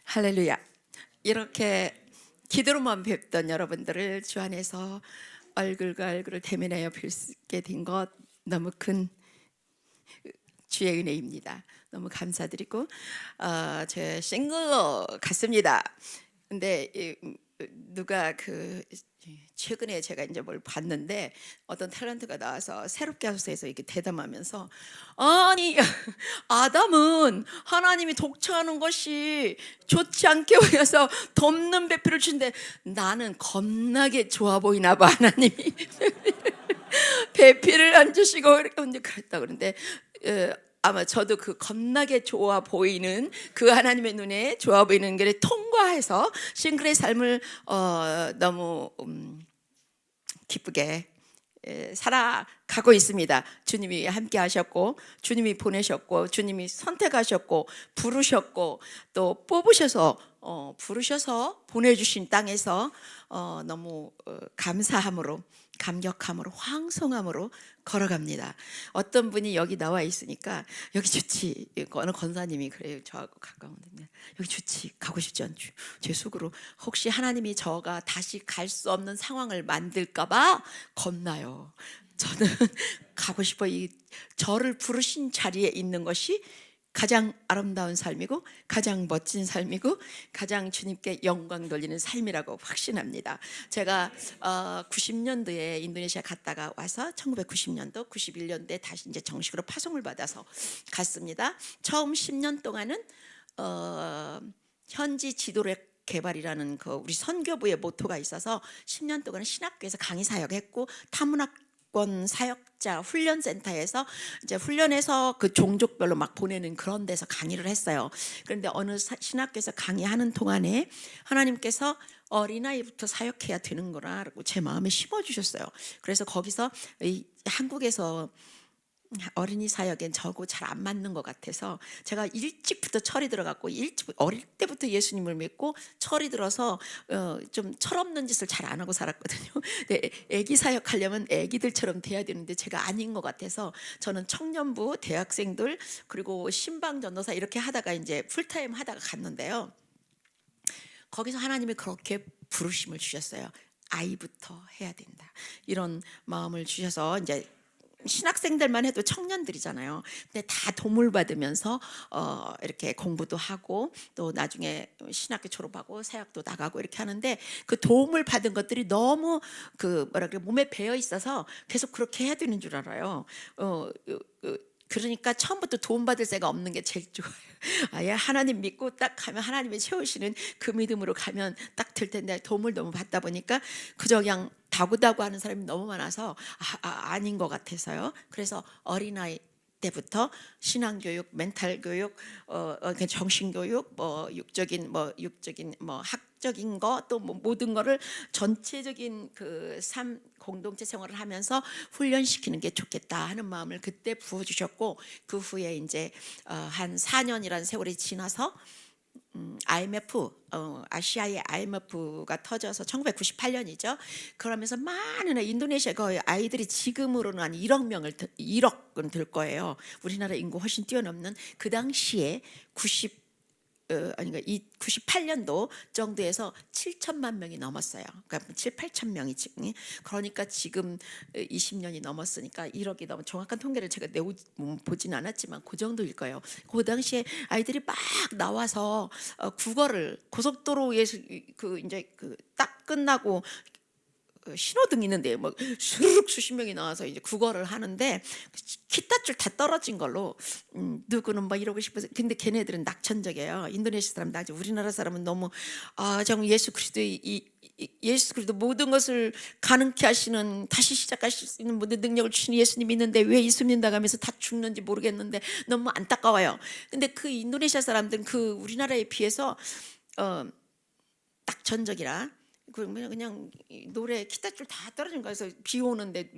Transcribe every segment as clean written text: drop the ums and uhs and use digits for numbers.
할렐루야. 이렇게 기도로만 뵙던 여러분들을 주 안에서 얼굴과 얼굴을 대면하여 뵙게 된 것 너무 큰 주의 은혜입니다. 너무 감사드리고 제 싱글로 갔습니다. 근데 누가 최근에 제가 이제 뭘 봤는데 어떤 탤런트가 나와서 새롭게 하소서에서 이렇게 대담하면서, 아니 아담은 하나님이 독차하는 것이 좋지 않게 보여서 덮는 배필을 주는데 나는 겁나게 좋아 보이나 봐 하나님이 배필을 안 주시고 이렇게 그랬다 그러는데, 아마 저도 그 겁나게 좋아 보이는 그 하나님의 눈에 좋아 보이는 게 통과해서 싱글의 삶을 너무 기쁘게 살아가고 있습니다. 주님이 함께 하셨고, 주님이 보내셨고, 주님이 선택하셨고, 부르셨고, 또 뽑으셔서 부르셔서 보내주신 땅에서 너무 감사함으로, 감격함으로, 황송함으로 걸어갑니다. 어떤 분이 여기 나와 있으니까 여기 좋지, 어느 권사님이 그래요. 저하고 가까운데 여기 좋지, 가고 싶지 않죠. 제 속으로 혹시 하나님이 저가 다시 갈 수 없는 상황을 만들까봐 겁나요. 저는 가고 싶어. 이 저를 부르신 자리에 있는 것이 가장 아름다운 삶이고 가장 멋진 삶이고 가장 주님께 영광 돌리는 삶이라고 확신합니다. 제가 90년도에 인도네시아 갔다가 와서 1990년도, 91년도에 다시 이제 정식으로 파송을 받아서 갔습니다. 처음 10년 동안은 현지 지도력 개발이라는 그 우리 선교부의 모토가 있어서 10년 동안 신학교에서 강의 사역했고, 타문화권 사역자 훈련센터에서 이제 훈련해서 그 종족별로 막 보내는 그런 데서 강의를 했어요. 그런데 어느 신학교에서 강의하는 동안에 하나님께서 어린아이부터 사역해야 되는 거라고 제 마음에 심어주셨어요. 그래서 거기서 한국에서 어린이 사역엔 저하고 잘 안 맞는 것 같아서 제가 일찍부터 철이 들어갔고, 어릴 때부터 예수님을 믿고 철이 들어서 좀 철없는 짓을 잘 안 하고 살았거든요. 근데 애기 사역하려면 애기들처럼 돼야 되는데 제가 아닌 것 같아서 저는 청년부, 대학생들, 그리고 신방 전도사 이렇게 하다가 이제 풀타임 하다가 갔는데요. 거기서 하나님이 그렇게 부르심을 주셨어요. 아이부터 해야 된다, 이런 마음을 주셔서 이제 신학생들만 해도 청년들이잖아요. 근데 다 도움을 받으면서 이렇게 공부도 하고 또 나중에 신학교 졸업하고 사역도 나가고 이렇게 하는데, 그 도움을 받은 것들이 너무 몸에 배어 있어서 계속 그렇게 해야 되는 줄 알아요. 그러니까 처음부터 도움받을 새가 없는 게 제일 좋아요. 아예 하나님 믿고 딱 가면 하나님이 채우시는 그 믿음으로 가면 딱 될 텐데, 도움을 너무 받다 보니까 그저 그냥 다구다구 하는 사람이 너무 많아서 아닌 것 같아서요. 그래서 어린아이 때부터 신앙교육, 멘탈교육, 정신교육, 육적인 학적인 거, 또 모든 거를 전체적인 그 삶 공동체 생활을 하면서 훈련시키는 게 좋겠다 하는 마음을 그때 부어주셨고, 그 후에 이제 한 4년이라는 세월이 지나서 IMF, 아시아의 IMF가 터져서 1998년이죠. 그러면서 많은 인도네시아 거의 아이들이 지금으로는 한 1억은 될 거예요. 우리나라 인구 훨씬 뛰어넘는 그 당시에 98년도 정도에서 7천만 명이 넘었어요. 그러니까 7, 8천 명이 지금. 그러니까 지금 20년이 넘었으니까 1억이 넘은, 정확한 통계를 제가 보진 않았지만 그 정도일 거예요. 그 당시에 아이들이 막 나와서 국어를 고속도로에서 이제 딱 끝나고 신호등 있는데 뭐 수르륵 수십 명이 나와서 이제 국어를 하는데 키tat줄 다 떨어진 걸로 누구는 뭐 이러고 싶어서. 근데 걔네들은 낙천적이에요. 인도네시아 사람 낙천. 우리나라 사람은 너무 정말 예수 그리스도 모든 것을 가능케 하시는, 다시 시작하실 수 있는 모든 능력을 주시는 예수님 믿는데 왜 예수 믿는다고 하면서 다 죽는지 모르겠는데 너무 안타까워요. 근데 그 인도네시아 사람들은 그 우리나라에 비해서 낙천적이라 그냥 노래 키tat줄 다 떨어진 거에서 비 오는데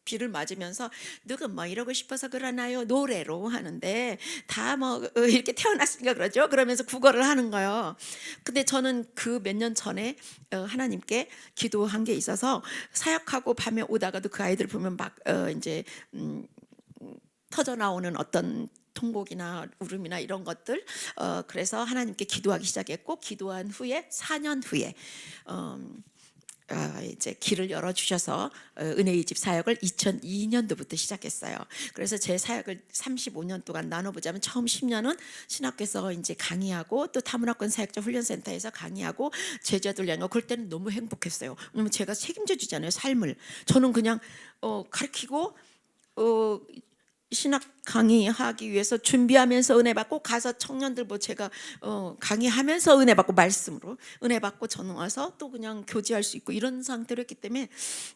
비를 맞으면서 누가 뭐 이러고 싶어서 그러나요? 노래로 하는데 다 뭐 이렇게 태어났으니까 그러죠. 그러면서 국어를 하는 거예요. 근데 저는 그 몇 년 전에 하나님께 기도한 게 있어서, 사역하고 밤에 오다가도 그 아이들 보면 막 이제 터져 나오는 어떤 통곡이나 울음이나 이런 것들, 그래서 하나님께 기도하기 시작했고, 기도한 후에 4년 후에 이제 길을 열어주셔서 은혜의 집 사역을 2002년도부터 시작했어요. 그래서 제 사역을 35년 동안 나눠보자면, 처음 10년은 신학교에서 이제 강의하고, 또 타문화권 사역자 훈련센터에서 강의하고, 제자들 양육. 그럴 때는 너무 행복했어요. 왜냐면 제가 책임져 주잖아요, 삶을. 저는 그냥 가르치고 신학 강의하기 위해서 준비하면서 은혜 받고, 가서 청년들 제가 강의하면서 은혜 받고, 말씀으로 은혜 받고 저는 와서 또 그냥 교제할 수 있고, 이런 상태로 했기 때문에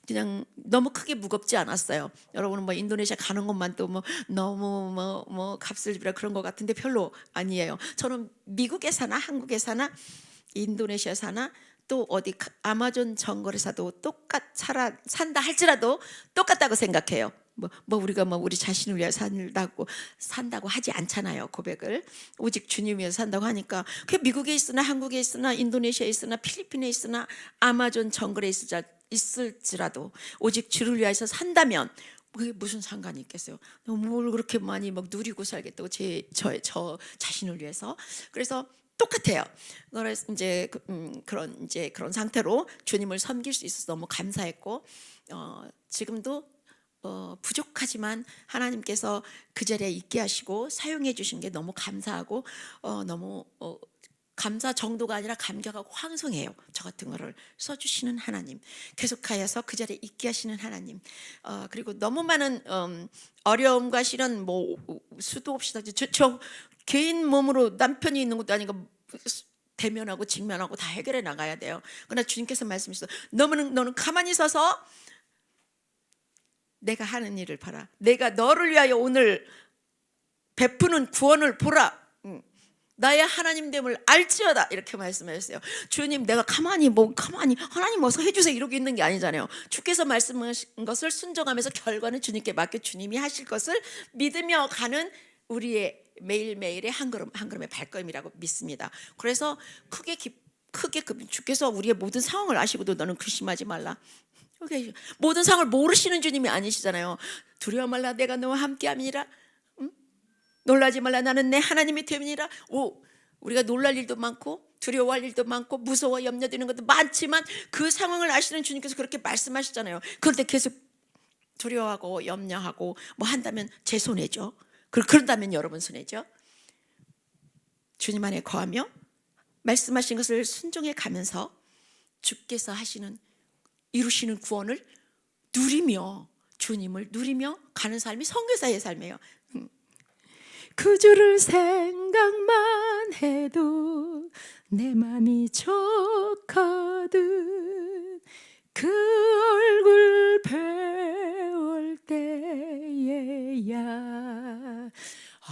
그냥 너무 크게 무겁지 않았어요. 여러분은 인도네시아 가는 것만 또 너무 값을 지불하 그런 것 같은데 별로 아니에요. 저는 미국에 사나 한국에 사나 인도네시아 사나 또 어디 아마존 정글에 사도 산다 할지라도 똑같다고 생각해요. 우리가 우리 자신을 위해 산다고 하지 않잖아요. 고백을 오직 주님 위해서 산다고 하니까, 그 미국에 있으나 한국에 있으나 인도네시아에 있으나 필리핀에 있으나 아마존 정글에 있을지라도 오직 주를 위해서 산다면 그게 무슨 상관이 있겠어요? 뭘 그렇게 많이 누리고 살겠다고 저 자신을 위해서. 그래서 똑같아요. 그래서 이제 그런 상태로 주님을 섬길 수 있어서 너무 감사했고, 지금도 부족하지만 하나님께서 그 자리에 있게 하시고 사용해 주신 게 너무 감사하고, 너무 감사 정도가 아니라 감격하고 황송해요. 저 같은 거를 써주시는 하나님, 계속하여서 그 자리에 있게 하시는 하나님, 그리고 너무 많은 어려움과 시련 수도 없이 저 개인 몸으로 남편이 있는 것도 아니고 대면하고 직면하고 다 해결해 나가야 돼요. 그러나 주님께서 말씀하셨어요. 너는 가만히 서서 내가 하는 일을 봐라. 내가 너를 위하여 오늘 베푸는 구원을 보라. 나의 하나님됨을 알지어다. 이렇게 말씀하셨어요. 주님, 내가 가만히 하나님 어서 해주세요 이러고 있는 게 아니잖아요. 주께서 말씀하신 것을 순종하면서 결과는 주님께 맡겨 주님이 하실 것을 믿으며 가는 우리의 매일매일의 한 걸음 한 걸음의 발걸음이라고 믿습니다. 그래서 크게 주께서 우리의 모든 상황을 아시고도 너는 근심하지 말라. 모든 상황을 모르시는 주님이 아니시잖아요. 두려워 말라, 내가 너와 함께함이니라. 놀라지 말라, 나는 내 하나님이 됨이니라. 우리가 놀랄 일도 많고 두려워할 일도 많고 무서워 염려되는 것도 많지만, 그 상황을 아시는 주님께서 그렇게 말씀하시잖아요. 그런데 계속 두려워하고 염려하고 한다면 제 손해죠. 그런다면 여러분 손해죠. 주님 안에 거하며 말씀하신 것을 순종해 가면서 주께서 이루시는 구원을 누리며, 주님을 누리며 가는 삶이 선교사의 삶이에요. 그 주를 생각만 해도 내 맘이 족하듯, 그 얼굴 배울 때에야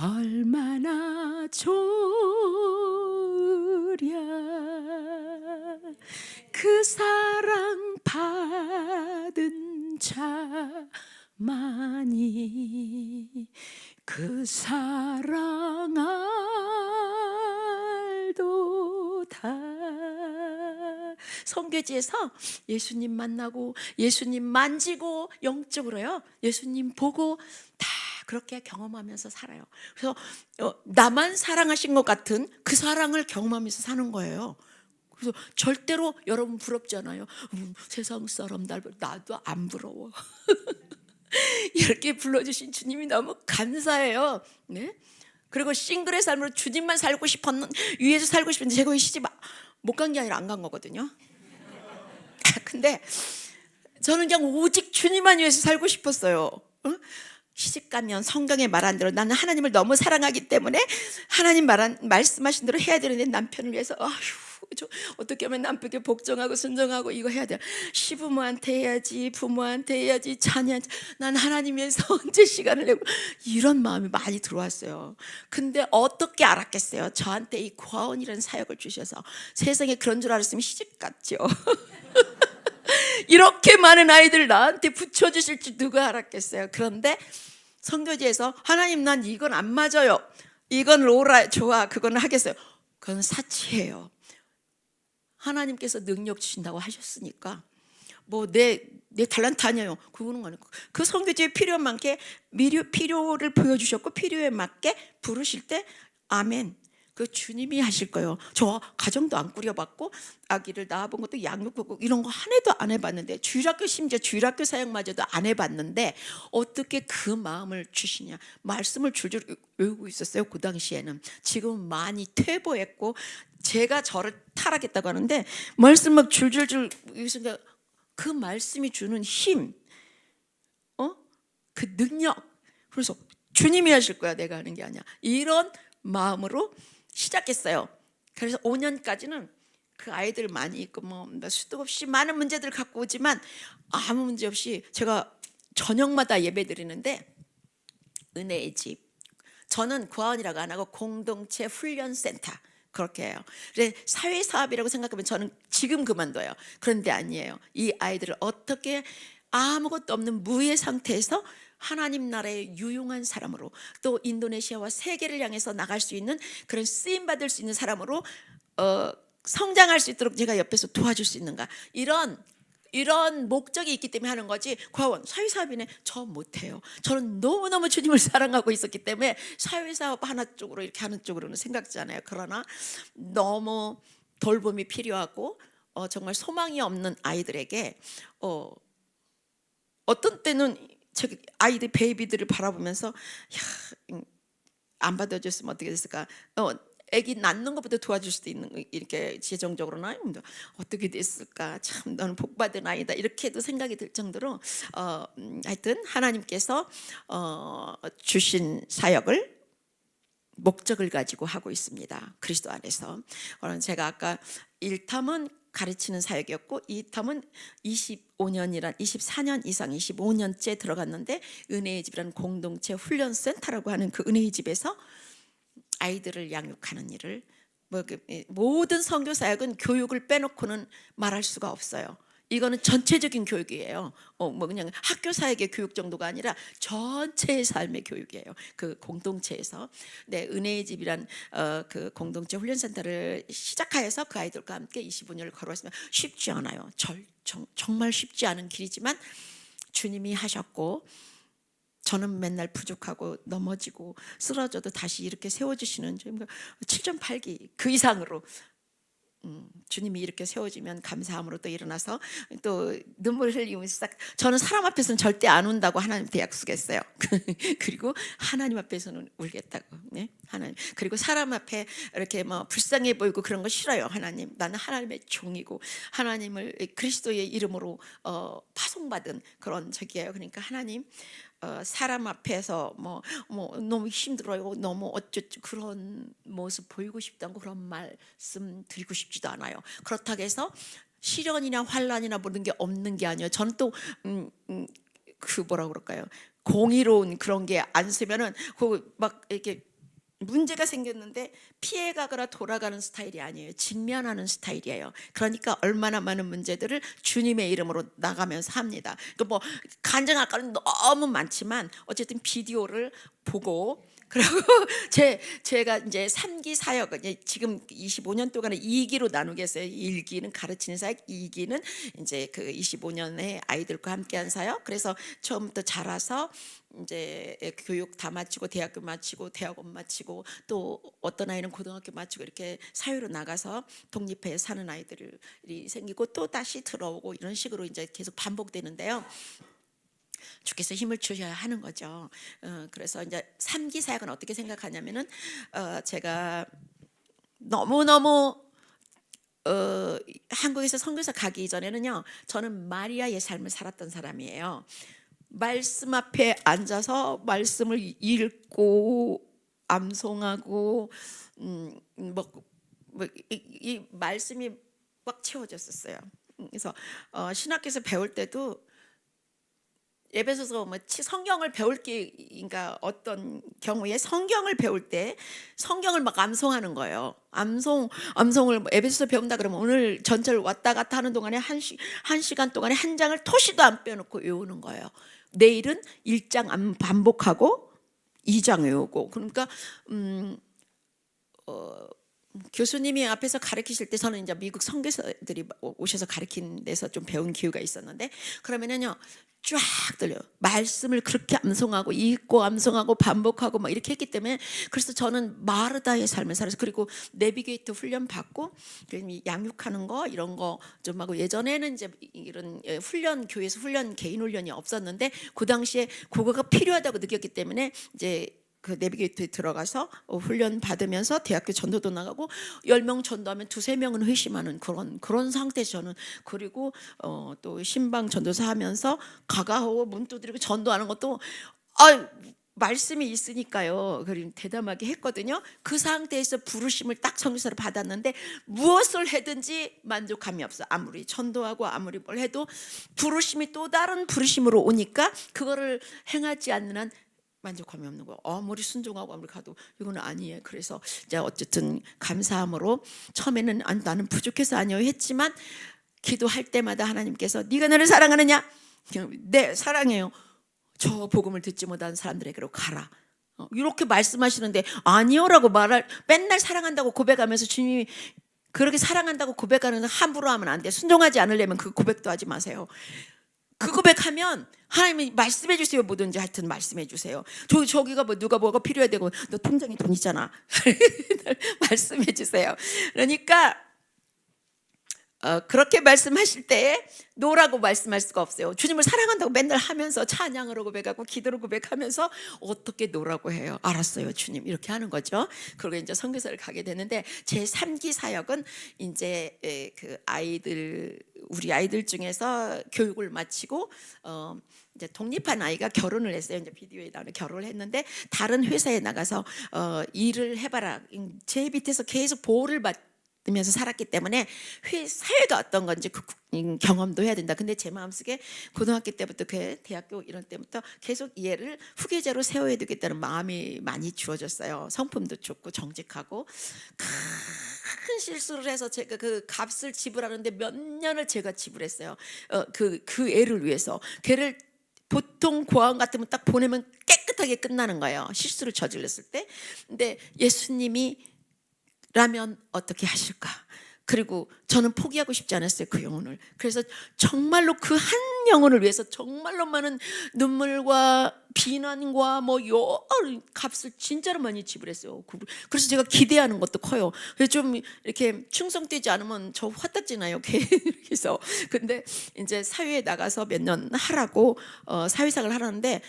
얼마나 좋으랴. 그 사랑 받은 자만이 그 사랑 알도다. 선교지에서 예수님 만나고 예수님 만지고 영적으로요, 예수님 보고 다 그렇게 경험하면서 살아요. 그래서 나만 사랑하신 것 같은 그 사랑을 경험하면서 사는 거예요. 그래서 절대로 여러분 부럽지 않아요. 세상 사람 나도 안 부러워. 이렇게 불러주신 주님이 너무 감사해요. 네? 그리고 싱글의 삶으로 주님만 살고 위에서 살고 싶은데 제가 시집 못 간 게 아니라 안 간 거거든요. 근데 저는 그냥 오직 주님만 위해서 살고 싶었어요. 시집 가면 성경에 말한 대로 나는 하나님을 너무 사랑하기 때문에 하나님 말씀하신 대로 해야 되는데, 남편을 위해서 어떻게 하면 남편께 복종하고 순종하고 이거 해야 돼. 시부모한테 해야지, 부모한테 해야지, 자녀한테. 난 하나님 위해서 언제 시간을 내고, 이런 마음이 많이 들어왔어요. 근데 어떻게 알았겠어요? 저한테 이 과언이라는 사역을 주셔서. 세상에 그런 줄 알았으면 시집 갔죠. 이렇게 많은 아이들 나한테 붙여주실 줄 누가 알았겠어요? 그런데 선교지에서 하나님, 난 이건 안 맞아요, 이건 로라 좋아, 그건 하겠어요. 그건 사치예요. 하나님께서 능력 주신다고 하셨으니까 뭐 내 달란트 아니에요. 그거는 아니고 그 선교지에 필요한 만큼 필요를 보여주셨고 필요에 맞게 부르실 때 아멘. 그 주님이 하실 거예요. 저 가정도 안 꾸려봤고 아기를 낳아본 것도 양육보고 이런 거 한 해도 안 해봤는데 주일학교 심지어 주일학교 사역마저도 안 해봤는데 어떻게 그 마음을 주시냐. 말씀을 줄줄 외우고 있었어요. 그 당시에는. 지금 많이 퇴보했고 제가 저를 타락했다고 하는데 말씀 막 줄줄줄 그 말씀이 주는 힘, 그 능력. 그래서 주님이 하실 거야. 내가 하는 게 아니야. 이런 마음으로 시작했어요. 그래서 5년까지는 그 아이들 많이 있고 뭐 수도 없이 많은 문제들을 갖고 오지만 아무 문제 없이 제가 저녁마다 예배 드리는데 은혜의 집, 저는 구하원이라고 안 하고 공동체 훈련센터 그렇게 해요. 그래 사회사업이라고 생각하면 저는 지금 그만둬요. 그런데 아니에요. 이 아이들을 어떻게 아무것도 없는 무의 상태에서 하나님 나라의 유용한 사람으로 또 인도네시아와 세계를 향해서 나갈 수 있는 그런 쓰임 받을 수 있는 사람으로 성장할 수 있도록 제가 옆에서 도와줄 수 있는가, 이런 목적이 있기 때문에 하는 거지. 과원 사회사업이네 저 못해요. 저는 너무너무 주님을 사랑하고 있었기 때문에 사회사업 하나 쪽으로 이렇게 하는 쪽으로는 생각지 않아요. 그러나 너무 돌봄이 필요하고 정말 소망이 없는 아이들에게 어떤 때는 저기 아이들 베이비들을 바라보면서 야, 안 받아줬으면 어떻게 됐을까. 아기 낳는 것부터 도와줄 수도 있는 이렇게 재정적으로나 어떻게 됐을까. 참 너는 복받은 아이다 이렇게도 생각이 들 정도로 하여튼 하나님께서 주신 사역을 목적을 가지고 하고 있습니다. 그리스도 안에서. 제가 아까 1텀은 가르치는 사역이었고 2텀은 24년 이상 25년째 들어갔는데 은혜의 집이라는 공동체 훈련센터라고 하는 그 은혜의 집에서 아이들을 양육하는 일을 모든 선교 사역은 교육을 빼놓고는 말할 수가 없어요. 이거는 전체적인 교육이에요. 그냥 학교 사역의 교육 정도가 아니라 전체의 삶의 교육이에요. 그 공동체에서. 네, 은혜의 집이란 그 공동체 훈련센터를 시작하여서 그 아이들과 함께 25년을 걸어왔으면 쉽지 않아요. 정말 쉽지 않은 길이지만 주님이 하셨고 저는 맨날 부족하고 넘어지고 쓰러져도 다시 이렇게 세워주시는 7.8기 그 이상으로 주님이 이렇게 세워지면 감사함으로 또 일어나서 또 눈물을 흘리면서 저는 사람 앞에서는 절대 안 운다고 하나님한테 약속했어요. 그리고 하나님 앞에서는 울겠다고. 네? 하나님. 그리고 사람 앞에 이렇게 뭐 불쌍해 보이고 그런 거 싫어요. 하나님. 나는 하나님의 종이고 하나님을 그리스도의 이름으로 파송받은 그런 적이에요. 그러니까 하나님 사람 앞에서 뭐 너무 힘들어요. 너무 어쩌죠 그런 모습 보이고 싶지 않고 그런 말씀 드리고 싶지도 않아요. 그렇다고 해서 시련이나 환란이나 모든 게 없는 게 아니에요. 저는 또 그 뭐라 그럴까요? 공의로운 그런 게 안 쓰면은 그 막 이렇게 문제가 생겼는데 피해가거나 돌아가는 스타일이 아니에요. 직면하는 스타일이에요. 그러니까 얼마나 많은 문제들을 주님의 이름으로 나가면서 합니다. 그러니까 뭐 간증할 거는 너무 많지만 어쨌든 비디오를 보고 그리고 제가 이제 3기 사역은 지금 25년 동안에 2기로 나누겠어요. 1기는 가르치는 사역, 2기는 이제 그 25년에 아이들과 함께한 사역. 그래서 처음부터 자라서 이제 교육 다 마치고 대학교 마치고 대학원 마치고 또 어떤 아이는 고등학교 마치고 이렇게 사회로 나가서 독립해 사는 아이들이 생기고 또 다시 들어오고 이런 식으로 이제 계속 반복되는데요. 주께서 힘을 주셔야 하는 거죠. 그래서 이제 3기 사역은 어떻게 생각하냐면은 제가 너무너무 한국에서 선교사 가기 전에는요, 저는 마리아의 삶을 살았던 사람이에요. 말씀 앞에 앉아서 말씀을 읽고 암송하고 이 말씀이 막 채워졌었어요. 그래서 신학교에서 배울 때도 에베소서 성경을 배울 게인가 어떤 경우에 성경을 배울 때 성경을 막 암송하는 거예요. 암송을 에베소서 배운다 그러면 오늘 전철 왔다 갔다 하는 동안에 한 시간 동안에 한 장을 토시도 안 빼놓고 외우는 거예요. 내일은 1장 반복하고 2장 외우고. 그러니까 교수님이 앞에서 가르치실 때 저는 이제 미국 선교사들이 오셔서 가르치는 데서 좀 배운 기회가 있었는데, 그러면은요 쫙 들려요. 말씀을 그렇게 암송하고 읽고 암송하고 반복하고 막 이렇게 했기 때문에, 그래서 저는 마르다의 삶을 살아서, 그리고 내비게이터 훈련 받고 양육하는 거 이런 거 좀 하고, 예전에는 이제 이런 훈련, 교회에서 훈련, 개인 훈련이 없었는데 그 당시에 그거가 필요하다고 느꼈기 때문에 이제 그 내비게이터에 들어가서 훈련 받으면서 대학교 전도도 나가고, 10명 전도하면 2~3명은 회심하는 그런 상태에서 저는, 그리고 또 신방 전도사 하면서 가가하고 문 두드리고 전도하는 것도 말씀이 있으니까요. 그리고 대담하게 했거든요. 그 상태에서 부르심을 딱 선교사로 받았는데, 무엇을 해든지 만족함이 없어. 아무리 전도하고 아무리 뭘 해도 부르심이 또 다른 부르심으로 오니까 그거를 행하지 않는 한 만족함이 없는 거예요. 아무리 순종하고 아무리 가도 이거는 아니에요. 그래서 이제 어쨌든 감사함으로 처음에는 나는 부족해서 아니요 했지만, 기도할 때마다 하나님께서 네가 나를 사랑하느냐? 네, 사랑해요. 저 복음을 듣지 못한 사람들에게로 가라. 이렇게 말씀하시는데, 아니요라고 맨날 사랑한다고 고백하면서 주님이, 그렇게 사랑한다고 고백하는 함부로 하면 안 돼. 순종하지 않으려면 그 고백도 하지 마세요. 그 고백하면 하나님이 말씀해 주세요. 뭐든지 하여튼 말씀해 주세요. 저기가 뭐 누가 뭐가 필요해 되고, 너 통장에 돈 있잖아. 말씀해 주세요. 그러니까 그렇게 말씀하실 때 노라고 말씀할 수가 없어요. 주님을 사랑한다고 맨날 하면서 찬양으로 고백하고 기도로 고백하면서 어떻게 노라고 해요? 알았어요, 주님. 이렇게 하는 거죠. 그리고 이제 선교사를 가게 되는데, 제 3기 사역은 이제 우리 아이들 중에서 교육을 마치고 이제 독립한 아이가 결혼을 했어요. 이제 비디오에 나오는 결혼을 했는데, 다른 회사에 나가서 일을 해봐라. 제 밑에서 계속 보호를 받으면서 살았기 때문에 사회가 어떤 건지 경험도 해야 된다. 근데 제 마음속에 고등학교 때부터 대학교 이런 때부터 계속 얘를 후계자로 세워야 되겠다는 마음이 많이 주어졌어요. 성품도 좋고 정직하고. 큰 실수를 해서 제가 그 값을 지불하는데 몇 년을 제가 지불했어요. 그 애를 위해서. 걔를 보통 고아원 같으면 딱 보내면 깨끗하게 끝나는 거예요. 실수를 저질렀을 때. 근데 예수님이 라면 어떻게 하실까? 그리고 저는 포기하고 싶지 않았어요, 그 영혼을. 그래서 정말로 그 한 영혼을 위해서 정말로 많은 눈물과 비난과 값을 진짜로 많이 지불했어요. 그래서 제가 기대하는 것도 커요. 그래서 좀 이렇게 충성되지 않으면 저 화딱지나요. 그래서 근데 이제 사회에 나가서 몇 년 하라고 사회생활을 하라는데,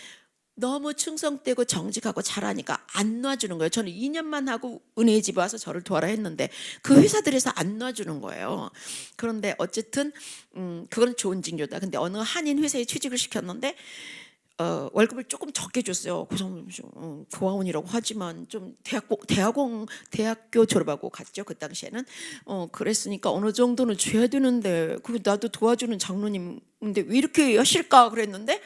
너무 충성되고 정직하고 잘하니까 안 놔주는 거예요. 저는 2년만 하고 은혜의 집에 와서 저를 도와라 했는데 그 회사들에서 안 놔주는 거예요. 그런데 어쨌든 그건 좋은 징조다. 근데 어느 한인 회사에 취직을 시켰는데 월급을 조금 적게 줬어요. 고아원이라고 하지만 좀 대학교 졸업하고 갔죠. 그 당시에는. 그랬으니까 어느 정도는 줘야 되는데, 나도 도와주는 장로님인데 왜 이렇게 하실까 그랬는데,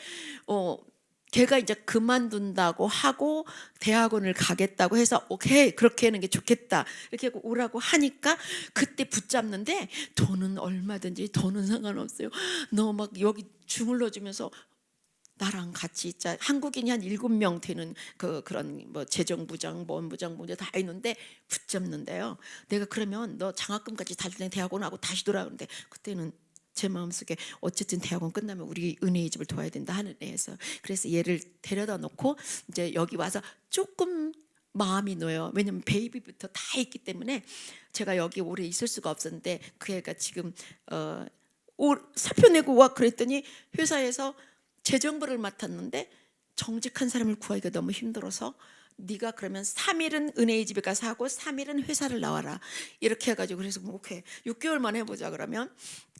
걔가 이제 그만둔다고 하고 대학원을 가겠다고 해서 오케이, 그렇게 하는 게 좋겠다 이렇게 오라고 하니까 그때 붙잡는데, 돈은 얼마든지, 돈은 상관없어요. 너 막 여기 주물러 주면서 나랑 같이 있자. 한국인이 한 7명 되는 그런 뭐 재정부장, 원부장 다 있는데 붙잡는데요. 내가 그러면 너 장학금까지 다 주네, 대학원하고 다시 돌아오는데, 그때는 제 마음속에 어쨌든 대학원 끝나면 우리 은혜의 집을 도와야 된다 하는 애에서, 그래서 얘를 데려다 놓고 이제 여기 와서 조금 마음이 놓여요. 왜냐면 베이비부터 다 있기 때문에 제가 여기 오래 있을 수가 없었는데, 그 애가 지금 사표 내고 와 그랬더니 회사에서 재정부를 맡았는데 정직한 사람을 구하기가 너무 힘들어서, 네가 그러면 3일은 은혜의 집에 가서 하고 3일은 회사를 나와라 이렇게 해가지고, 그래서 오케이 6개월만 해보자 그러면.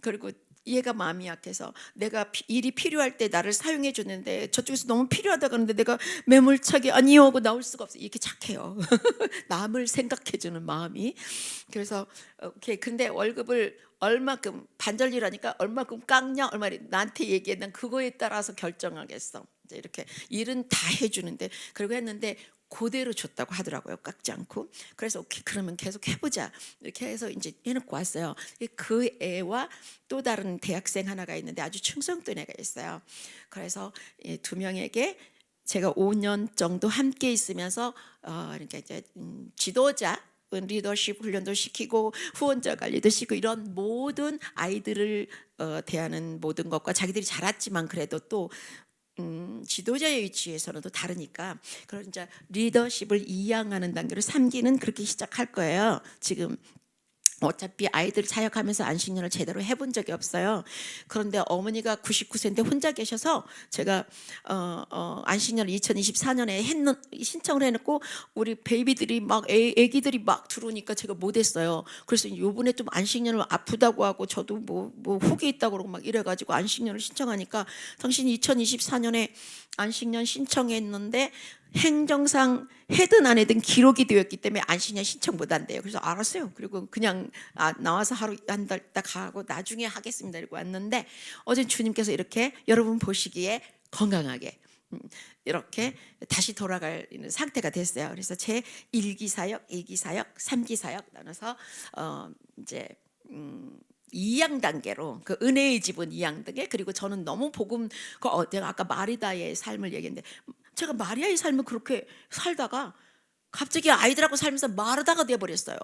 그리고 얘가 마음이 약해서 내가 일이 필요할 때 나를 사용해 주는데 저쪽에서 너무 필요하다 그러는데 내가 매몰차게 아니요 하고 나올 수가 없어. 이렇게 착해요. 남을 생각해 주는 마음이. 그래서 오케이, 근데 월급을 얼마큼 반절이라니까 얼마큼 깎냐, 얼마 나한테 얘기해. 난 그거에 따라서 결정하겠어. 이제 이렇게 일은 다 해주는데, 그리고 했는데 그대로 줬다고 하더라고요. 깎지 않고. 그래서 오케이, 그러면 계속 해보자 이렇게 해서 이제 해놓고 왔어요. 그 애와 또 다른 대학생 하나가 있는데 아주 충성된 애가 있어요. 그래서 2명에게 제가 5년 정도 함께 있으면서 그러니까 이제 지도자 리더십 훈련도 시키고 후원자 관리도 시키고 이런 모든 아이들을 대하는 모든 것과 자기들이 자랐지만 그래도 또 지도자의 위치에서는 또 다르니까 그런 이제 리더십을 이양하는 단계로 3기는 그렇게 시작할 거예요. 지금 어차피 아이들 사역하면서 안식년을 제대로 해본 적이 없어요. 그런데 어머니가 99세인데 혼자 계셔서 제가 안식년을 2024년에 신청을 해놓고 우리 베이비들이 막 애기들이 막 들어오니까 제가 못했어요. 그래서 요번에 좀 안식년을 아프다고 하고 저도 뭐 혹이 있다고 그러고 막 이래가지고 안식년을 신청하니까 당신이 2024년에 안식년 신청했는데 행정상 해든 안 해든 기록이 되었기 때문에 안식년 신청 못 한대요. 그래서 알았어요. 그리고 그냥 나와서 하루 한 달 있다 가고 나중에 하겠습니다 이러고 왔는데 어제 주님께서 이렇게 여러분 보시기에 건강하게 이렇게 다시 돌아갈 상태가 됐어요. 그래서 제 1기 사역, 2기 사역, 3기 사역 나눠서 이제 2양 단계로 그 은혜의 집은 2양 단계 그리고 저는 너무 복음 제가 아까 마리다의 삶을 얘기했는데 제가 마리아의 삶을 그렇게 살다가 갑자기 아이들하고 살면서 마르다가 돼버렸어요.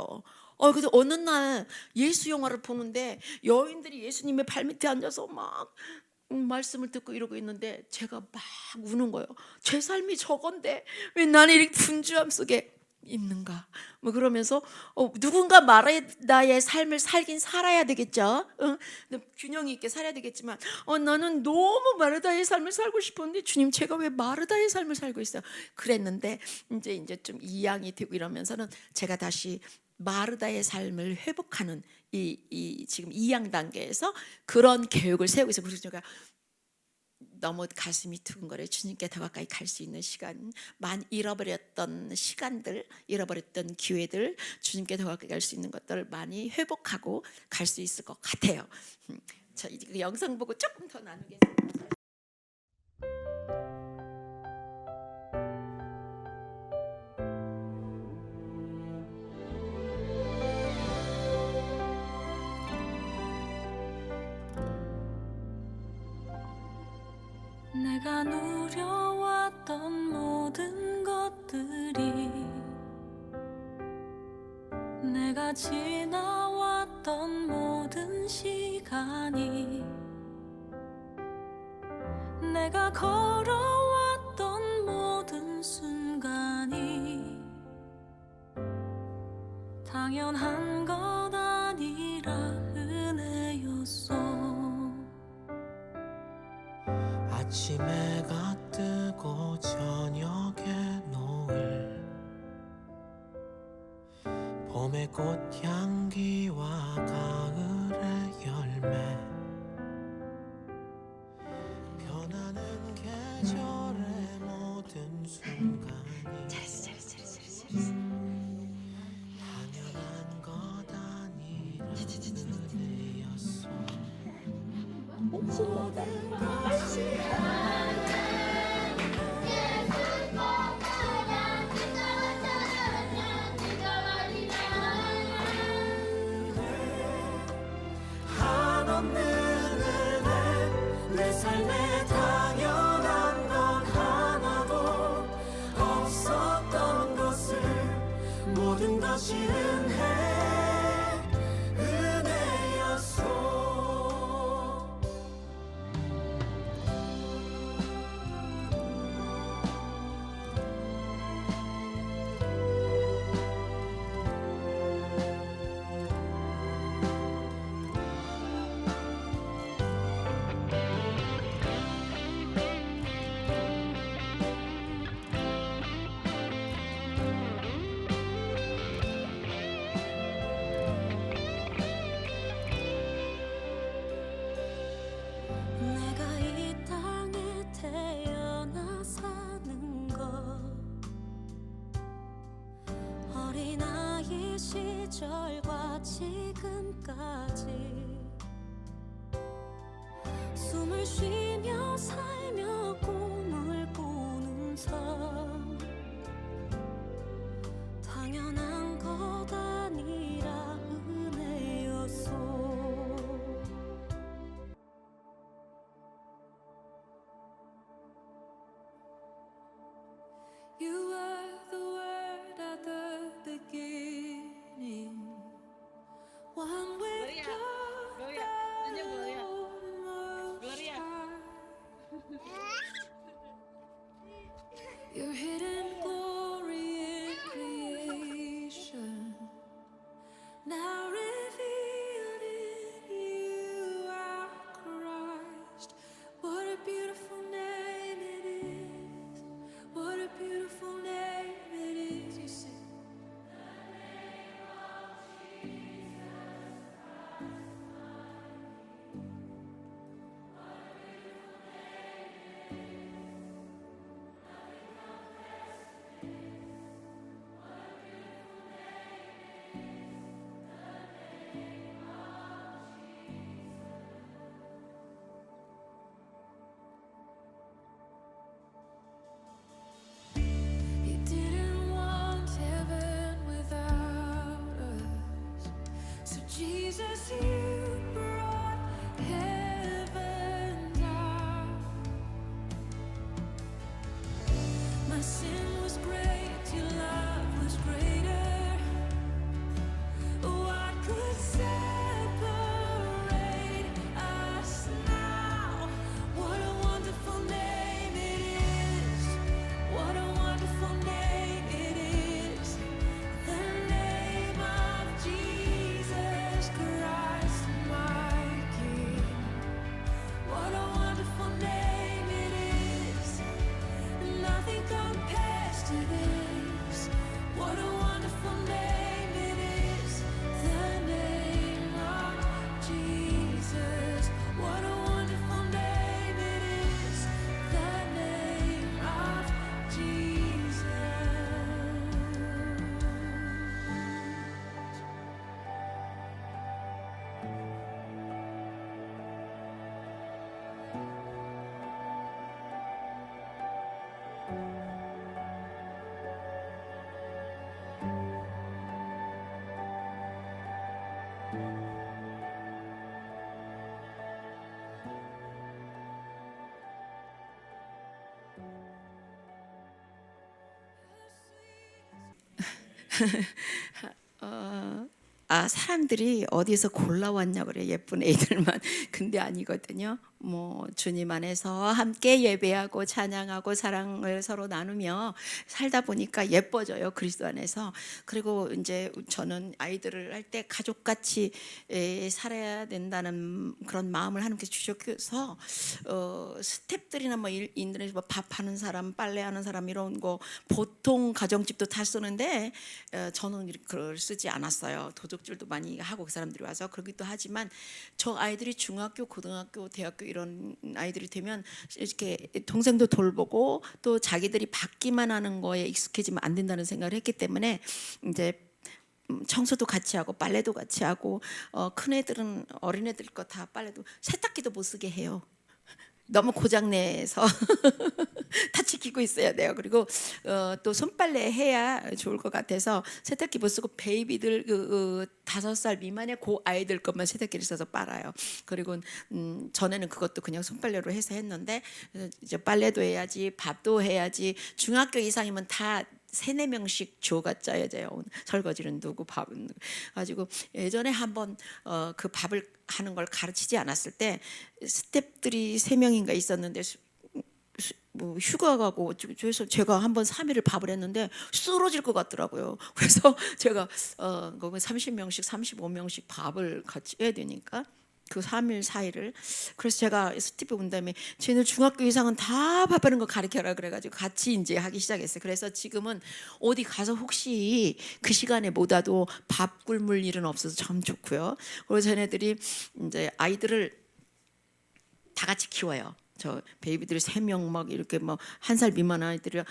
그래서 어느 날 예수 영화를 보는데 여인들이 예수님의 발밑에 앉아서 막 말씀을 듣고 이러고 있는데 제가 막 우는 거예요. 제 삶이 저건데 왜 나는 이렇게 분주함 속에 있는가? 뭐 그러면서 누군가 마르다의 삶을 살긴 살아야 되겠죠. 균형 있게 살아야 되겠지만 나는 너무 마르다의 삶을 살고 싶었는데 주님 제가 왜 마르다의 삶을 살고 있어요? 그랬는데 이제 좀 이양이 되고 이러면서는 제가 다시 마르다의 삶을 회복하는 이 지금 이양 단계에서 그런 계획을 세우고 있어요. 그래서 제가 너무 가슴이 두근거려 주님께 더 가까이 갈 수 있는 시간, 잃어버렸던 시간들, 잃어버렸던 기회들, 주님께 더 가까이 갈 수 있는 것들을 많이 회복하고 갈 수 있을 것 같아요. 자, 이제 그 영상 보고 조금 더 나누겠습니다. 내가 누려왔던 모든 것들이 내가 지나왔던 모든 시간이 내가 걸어왔던 모든 순간이 당연한 것 아니라 은혜였어. 아침에 해가 뜨고 저녁에 노을 봄의 꽃향기와 가을의 열매 변하는 계절의 모든 순간이 잘했어. 당연한 것 아니라 은혜였어. 한없는 은혜 내 삶에 당연한 건 하나도 없었던 것을 모든 것이 은혜였어. 내가 이 땅에 태어나 사는 것 어린아이 시절과 지금까지 숨을 쉬며 살며 꿈을 꾸는 삶 당연한 것 아니라 은혜였어. You were the word at the beginning. 사람들이 어디서 골라왔냐 그래 예쁜 애들만. 근데 아니거든요. 뭐 주님 안에서 함께 예배하고 찬양하고 사랑을 서로 나누며 살다 보니까 예뻐져요, 그리스도 안에서. 그리고 이제 저는 아이들을 할 때 가족같이 살아야 된다는 그런 마음을 하나님께서 주셔서 스탭들이나 뭐 인도네시아 뭐 밥하는 사람, 빨래하는 사람 이런 거 보통 가정집도 다 쓰는데 저는 그걸 쓰지 않았어요. 도둑질도 많이 하고 그 사람들이 와서 그러기도 하지만 저 아이들이 중학교, 고등학교, 대학교 이런 아이들이 되면 이렇게 동생도 돌보고 또 자기들이 받기만 하는 거에 익숙해지면 안 된다는 생각을 했기 때문에 이제 청소도 같이 하고 빨래도 같이 하고 큰 애들은 어린애들 거 다 빨래도 세탁기도 못 쓰게 해요. 너무 고장내서 다 지키고 있어야 돼요. 그리고 또 손빨래 해야 좋을 것 같아서 세탁기 못 쓰고 베이비들 5살 미만의 고 아이들 것만 세탁기를 써서 빨아요. 그리고 전에는 그것도 그냥 손빨래로 해서 했는데 이제 빨래도 해야지 밥도 해야지 중학교 이상이면 다 3-4명씩 조가 짜야 돼요. 설거지는 누구 밥은 가지고 예전에 한번 그 밥을 하는 걸 가르치지 않았을 때 스태프들이 3명인가 있었는데 뭐 휴가 가고 그래서 제가 한번 3일을 밥을 했는데 쓰러질 것 같더라고요. 그래서 제가 거기 30명씩 35명씩 밥을 같이 해야 되니까 그 3일 4일을 그래서 제가 스티브 온 다음에 쟤네 중학교 이상은 다 밥하는 거 가르쳐라 그래가지고 같이 이제 하기 시작했어요. 그래서 지금은 어디 가서 혹시 그 시간에 못 와도 밥 굶을 일은 없어서 참 좋고요. 그리고 쟤네들이 이제 아이들을 다 같이 키워요. 저 베이비들 3명 막 이렇게 뭐 1살 미만 아이들이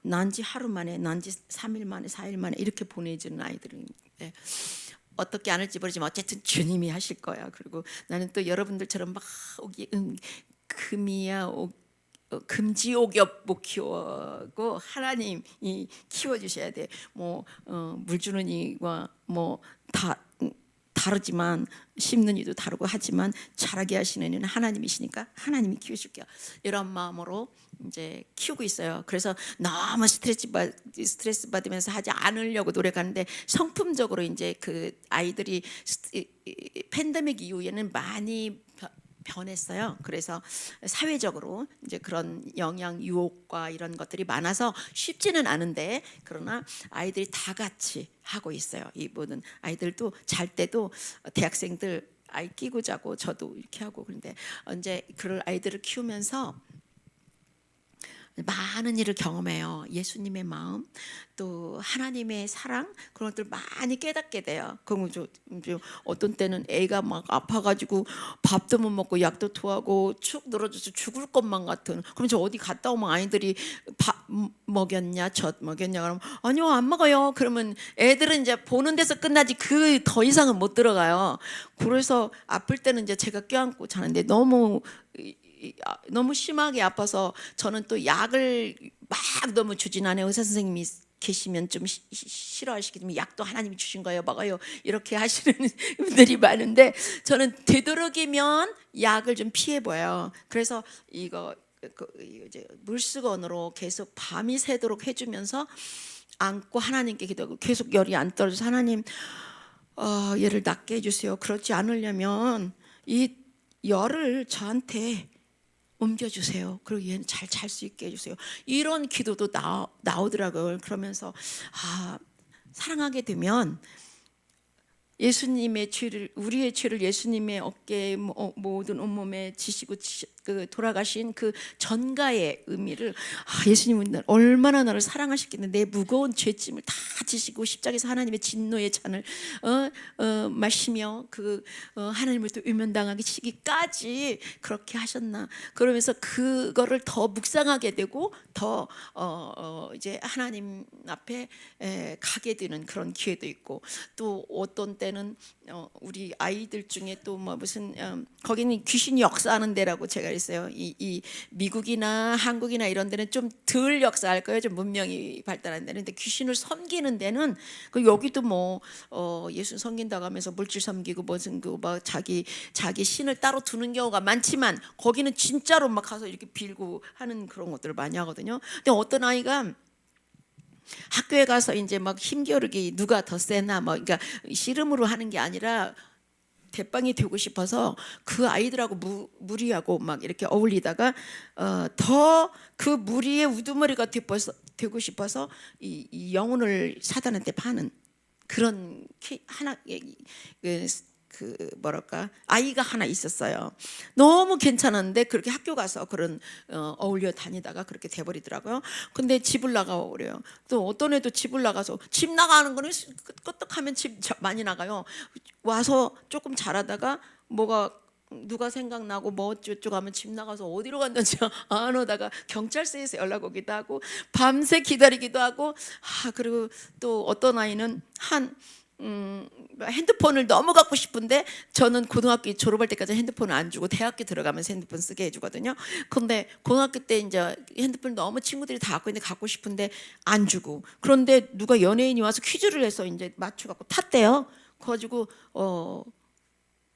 난지 하루 만에, 난지 3일 만에, 4일 만에 이렇게 보내주는 아이들인데 어떻게 안 할지 모르지만 어쨌든 주님이 하실 거야. 그리고 나는 또 여러분들처럼 막 금이야 금지옥엽 못 키워고 하나님이 키워주셔야 돼. 뭐 물 주는 이와 뭐 다 다르지만 심는 이도 다르고 하지만 자라게 하시는 이는 하나님이시니까 하나님이 키우실게요. 이런 마음으로 이제 키우고 있어요. 그래서 너무 스트레스 받으면서 하지 않으려고 노력하는데 성품적으로 이제 그 아이들이 팬데믹 이후에는 많이 변했어요. 그래서 사회적으로 이제 그런 영향 유혹과 이런 것들이 많아서 쉽지는 않은데 그러나 아이들이 다 같이 하고 있어요. 이 모든 아이들도 잘 때도 대학생들 아이 끼고 자고 저도 이렇게 하고 그런데 이제 그런 아이들을 키우면서 많은 일을 경험해요. 예수님의 마음, 또 하나님의 사랑 그런 것들 많이 깨닫게 돼요. 그럼 어떤 때는 애가 막 아파가지고 밥도 못 먹고 약도 토하고 축 늘어져서 죽을 것만 같은. 그럼 저 어디 갔다 오면 아이들이 밥 먹였냐, 젖 먹였냐 그러면 아니요 안 먹어요. 그러면 애들은 이제 보는 데서 끝나지 그 더 이상은 못 들어가요. 그래서 아플 때는 이제 제가 껴안고 자는데 너무 심하게 아파서 저는 또 약을 막 너무 주진 않아요. 의사 선생님이 계시면 좀 싫어하시기 때문에 약도 하나님이 주신 거예요, 먹어요 이렇게 하시는 분들이 많은데 저는 되도록이면 약을 좀 피해 보여요. 그래서 이거 이제 물수건으로 계속 밤이 새도록 해주면서 안고 하나님께 기도하고 계속 열이 안 떨어져서 하나님 얘를 낫게 해주세요. 그렇지 않으려면 이 열을 저한테 옮겨주세요. 그리고 얘는 잘 잘 수 있게 해주세요. 이런 기도도 나오더라고요. 그러면서 사랑하게 되면 예수님의 죄를 우리의 죄를 예수님의 어깨에 모든 온몸에 지시고 돌아가신 그 전가의 의미를 예수님은 얼마나 나를 사랑하셨겠네. 내 무거운 죄짐을 다 지시고 십자가에서 하나님의 진노의 잔을 마시며 그 하나님으로부터 외면당하기 시기까지 그렇게 하셨나. 그러면서 그거를 더 묵상하게 되고 더 이제 하나님 앞에 가게 되는 그런 기회도 있고 또 어떤 때는 우리 아이들 중에 또 뭐 무슨 거기는 귀신이 역사하는 데라고 제가 했어요. 이 미국이나 한국이나 이런 데는 좀 덜 역사할 거예요. 좀 문명이 발달한 데는. 근데 귀신을 섬기는 데는 그 여기도 뭐 예수 섬긴다고 하면서 물질 섬기고 무슨 막 자기 신을 따로 두는 경우가 많지만 거기는 진짜로 막 가서 이렇게 빌고 하는 그런 것들을 많이 하거든요. 근데 어떤 아이가 학교에 가서 이제 막 힘겨루기 누가 더 세나 뭐 그러니까 씨름으로 하는 게 아니라 대빵이 되고 싶어서 그 아이들하고 무리하고 막 이렇게 어울리다가 더 그 무리의 우두머리가 되고 싶어서 이 영혼을 사단한테 파는 그런 하나 그 뭐랄까 아이가 하나 있었어요. 너무 괜찮았는데 그렇게 학교 가서 그런 어울려 다니다가 그렇게 돼버리더라고요. 근데 집을 나가고 그래요. 또 어떤 애도 집을 나가서 집 나가는 거는 끄떡하면 집 많이 나가요. 와서 조금 잘하다가 뭐가 누가 생각나고 뭐 어쩌고 하면 집 나가서 어디로 갔는지 안 오다가 경찰서에서 연락 오기도 하고 밤새 기다리기도 하고 그리고 또 어떤 아이는 핸드폰을 너무 갖고 싶은데 저는 고등학교 졸업할 때까지 핸드폰을 안 주고 대학교 들어가면서 핸드폰 쓰게 해주거든요. 근데 고등학교 때 이제 핸드폰 너무 친구들이 다 갖고 있는데 갖고 싶은데 안 주고 그런데 누가 연예인이 와서 퀴즈를 해서 이제 맞춰갖고 탔대요. 그래가지고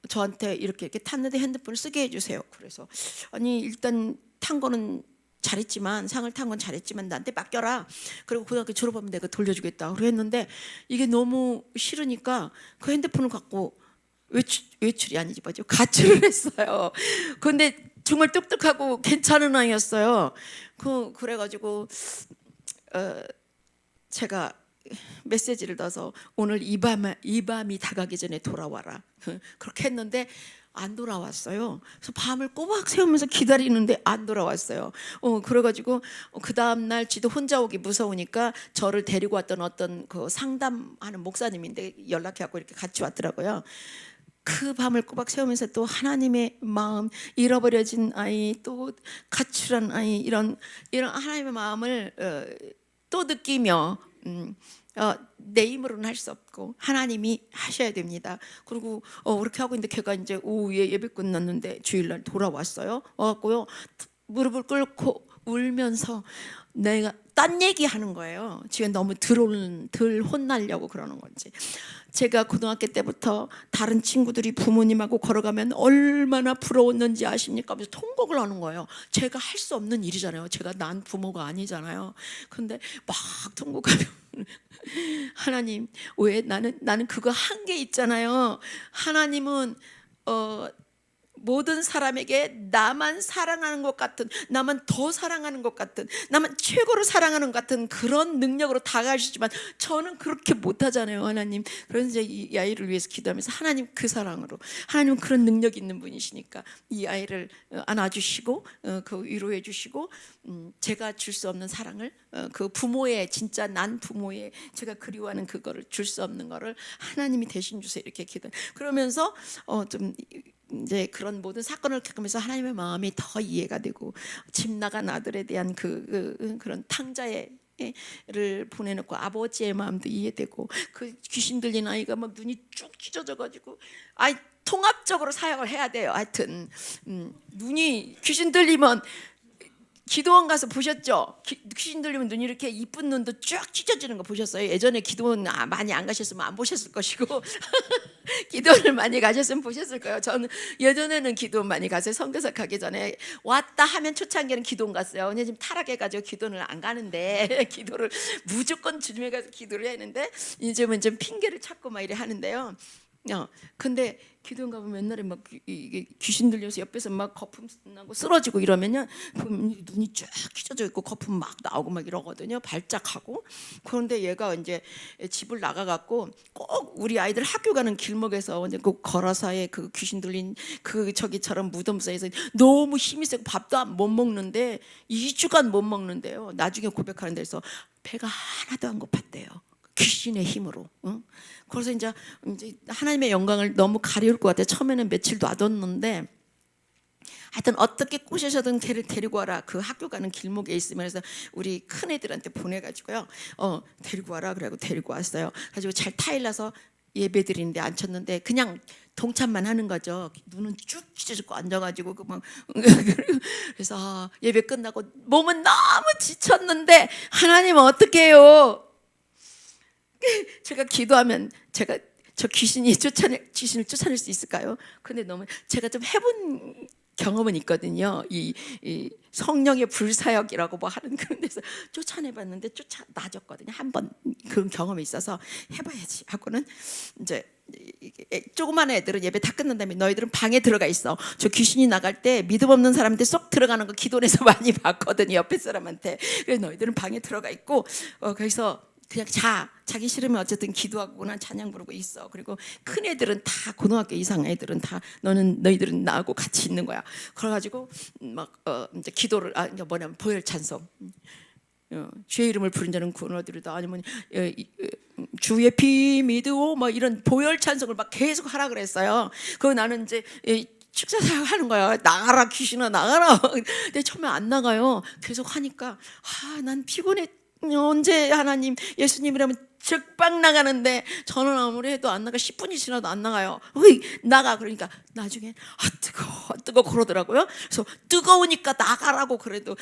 저한테 이렇게 탔는데 핸드폰을 쓰게 해주세요. 그래서 아니 일단 탄 거는 잘했지만 상을 탄 건 잘했지만 나한테 맡겨라. 그리고 고등학교 졸업하면 내가 돌려주겠다. 그러 했는데 이게 너무 싫으니까 그 핸드폰을 갖고 외출이 아니지 뭐죠 가출을 했어요. 그런데 정말 똑똑하고 괜찮은 아이였어요. 그래가지고 제가 메시지를 넣어서 오늘 이 밤이 다가기 전에 돌아와라 그렇게 했는데 안 돌아왔어요. 그래서 밤을 꼬박 새우면서 기다리는데 안 돌아왔어요. 그래가지고 그 다음 날 지도 혼자 오기 무서우니까 저를 데리고 왔던 어떤 그 상담하는 목사님인데 연락해갖고 이렇게 같이 왔더라고요. 그 밤을 꼬박 새우면서 또 하나님의 마음, 잃어버려진 아이, 또 가출한 아이 이런 하나님의 마음을 또 느끼며 내 힘으로는 할 수 없고 하나님이 하셔야 됩니다. 그리고 그렇게 하고 있는데 걔가 이제 오후에 예배 끝났는데 주일날 돌아왔어요. 와갖고요 무릎을 꿇고 울면서 내가 딴 얘기하는 거예요. 지금 너무 덜 혼나려고 그러는 건지. 제가 고등학교 때부터 다른 친구들이 부모님하고 걸어가면 얼마나 부러웠는지 아십니까? 하면서 통곡을 하는 거예요. 제가 할 수 없는 일이잖아요. 제가 난 부모가 아니잖아요. 근데 막 통곡하면 하나님 왜 나는 그거 한 게 있잖아요. 하나님은 모든 사람에게 나만 사랑하는 것 같은, 나만 더 사랑하는 것 같은, 나만 최고로 사랑하는 것 같은 그런 능력으로 다가가시지만 저는 그렇게 못하잖아요, 하나님. 그래서 이 아이를 위해서 기도하면서 하나님 그 사랑으로, 하나님은 그런 능력 있는 분이시니까 이 아이를 안아주시고 그 위로해 주시고 제가 줄 수 없는 사랑을 그 부모의 진짜 난 부모의 제가 그리워하는 그거를 줄 수 없는 거를 하나님이 대신 주세요 이렇게 기도. 그러면서 좀 이제 그런 모든 사건을 겪으면서 하나님의 마음이 더 이해가 되고 집 나간 아들에 대한 그런 탕자를 보내놓고 아버지의 마음도 이해되고 그 귀신 들린 아이가 막 눈이 쭉 찢어져가지고 통합적으로 사역을 해야 돼요. 하여튼 눈이 귀신 들리면 기도원 가서 보셨죠? 귀신 들리면 눈이 이렇게 이쁜 눈도 쭉 찢어지는 거 보셨어요? 예전에 기도원 많이 안 가셨으면 안 보셨을 것이고 기도원을 많이 가셨으면 보셨을 거예요. 저는 예전에는 기도원 많이 갔어요. 선교사 가기 전에 왔다 하면 초창기에는 기도원 갔어요. 근데 지금 타락해가지고 기도원을 안 가는데 기도를 무조건 주님에 가서 기도를 해야 하는데 이제는 좀 핑계를 찾고 막 이래 하는데요. 근데 기도원 가보면 옛날에 막 이게 귀신 들려서 옆에서 막 거품 나고 쓰러지고 이러면요 눈이 쫙 찢어져 있고 거품 막 나오고 막 이러거든요. 발작하고. 그런데 얘가 이제 집을 나가갖고 꼭 우리 아이들 학교 가는 길목에서 이제 그 걸어서의 그 귀신 들린 그 저기처럼 무덤 사이에서 너무 힘이 세고 밥도 못 먹는데 2주간 못 먹는데요. 나중에 고백하는 데서 배가 하나도 안 고팠대요. 귀신의 힘으로. 그래서 이제 하나님의 영광을 너무 가리울 것 같아. 처음에는 며칠 놔뒀는데 하여튼 어떻게 꼬셔서든 걔를 데리고 와라. 그 학교 가는 길목에 있으면 그래서 우리 큰 애들한테 보내가지고요. 데리고 와라. 그래고 데리고 왔어요. 가지고 잘 타일라서 예배 드리는데 앉혔는데 그냥 동참만 하는 거죠. 눈은 쭉 찢어지고 앉아가지고 막 그래서 예배 끝나고 몸은 너무 지쳤는데 하나님 어떻게 해요? 제가 기도하면 저 귀신을 쫓아낼 수 있을까요? 근데 너무 제가 좀 해본 경험은 있거든요. 이 성령의 불사역이라고 뭐 하는 그런 데서 쫓아내봤는데 쫓아나졌거든요. 한 번 그런 경험이 있어서 해봐야지 하고는 이제 조그만 애들은 예배 다 끝난 다음에 너희들은 방에 들어가 있어. 저 귀신이 나갈 때 믿음 없는 사람한테 쏙 들어가는 거 기도원에서 많이 봤거든요. 옆에 사람한테. 그래서 너희들은 방에 들어가 있고 거기서 그냥 자기 싫으면 어쨌든 기도하거나 찬양 부르고 있어. 그리고 큰 애들은 다 고등학교 이상 애들은 다 너희들은 나하고 같이 있는 거야. 그래가지고 막 이제 기도를 이제 뭐냐면 보혈 찬송. 주의 이름을 부른 자는 구원을 얻으리다 아니면 주의 피 믿으오 뭐 이런 보혈 찬송을 막 계속 하라 그랬어요. 그거 나는 이제 축사 사역 하는 거야. 나가라 귀신아 나가라. 근데 처음에 안 나가요. 계속 하니까 난 피곤해. 언제 하나님 예수님이라면 즉박 나가는데 저는 아무리 해도 안 나가. 10분이 지나도 안 나가요. 나가. 그러니까 나중에 뜨거워 그러더라고요. 그래서 뜨거우니까 나가라고 그래도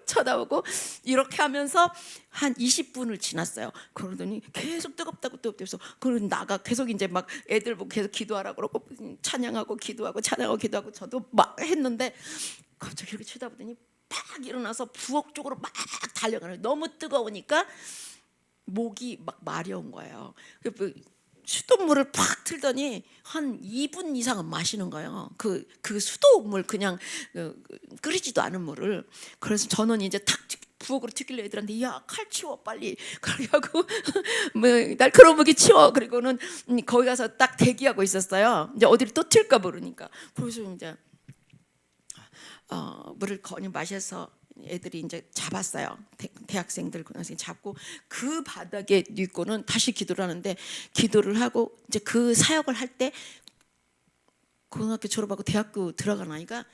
쳐다보고 이렇게 하면서 한 20분을 지났어요. 그러더니 계속 뜨겁다고 그래서 그걸 나가 계속 이제 막 애들 보고 계속 기도하라고 그러고 찬양하고 기도하고 저도 막 했는데 갑자기 이렇게 쳐다보더니 팍 일어나서 부엌 쪽으로 막 달려가는 거예요. 너무 뜨거우니까 목이 막 마려운 거예요. 수돗물을 팍 틀더니 한 2분 이상은 마시는 거예요. 그 수돗물 그냥 끓이지도 않은 물을. 그래서 저는 이제 탁 부엌으로 튀길래 애들한테 야 칼 치워 빨리 그러고 뭐 날카로운 무기 치워. 그리고는 거기 가서 딱 대기하고 있었어요. 이제 어디를 또 튈까 모르니까. 그래서 이제 물을 거의 마셔서 애들이 이제 잡았어요. 대학생들 고등학생 잡고 그 바닥에 뉘고는 다시 기도를 하는데 기도를 하고 이제 그 사역을 할 때 고등학교 졸업하고 대학교 들어간 아이가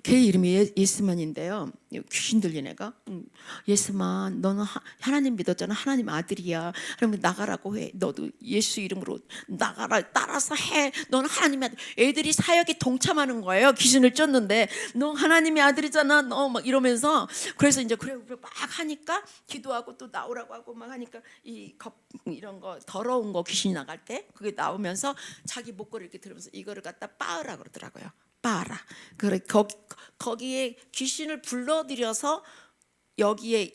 걔 이름이 예스만인데요. 귀신 들린 애가 예스만 너는 하나님 믿었잖아. 하나님 아들이야. 그러면 나가라고 해. 너도 예수 이름으로 나가라. 따라서 해. 너는 하나님의 아들. 애들이 사역에 동참하는 거예요. 귀신을 쫓는데 너 하나님의 아들이잖아. 너 막 이러면서 그래서 이제 그래 막 하니까 기도하고 또 나오라고 하고 막 하니까 이런 거 더러운 거 귀신이 나갈 때 그게 나오면서 자기 목걸이 이렇게 들으면서 이거를 갖다 빠으라 그러더라고요. 빠라. 그래 거기에 귀신을 불러들여서 여기에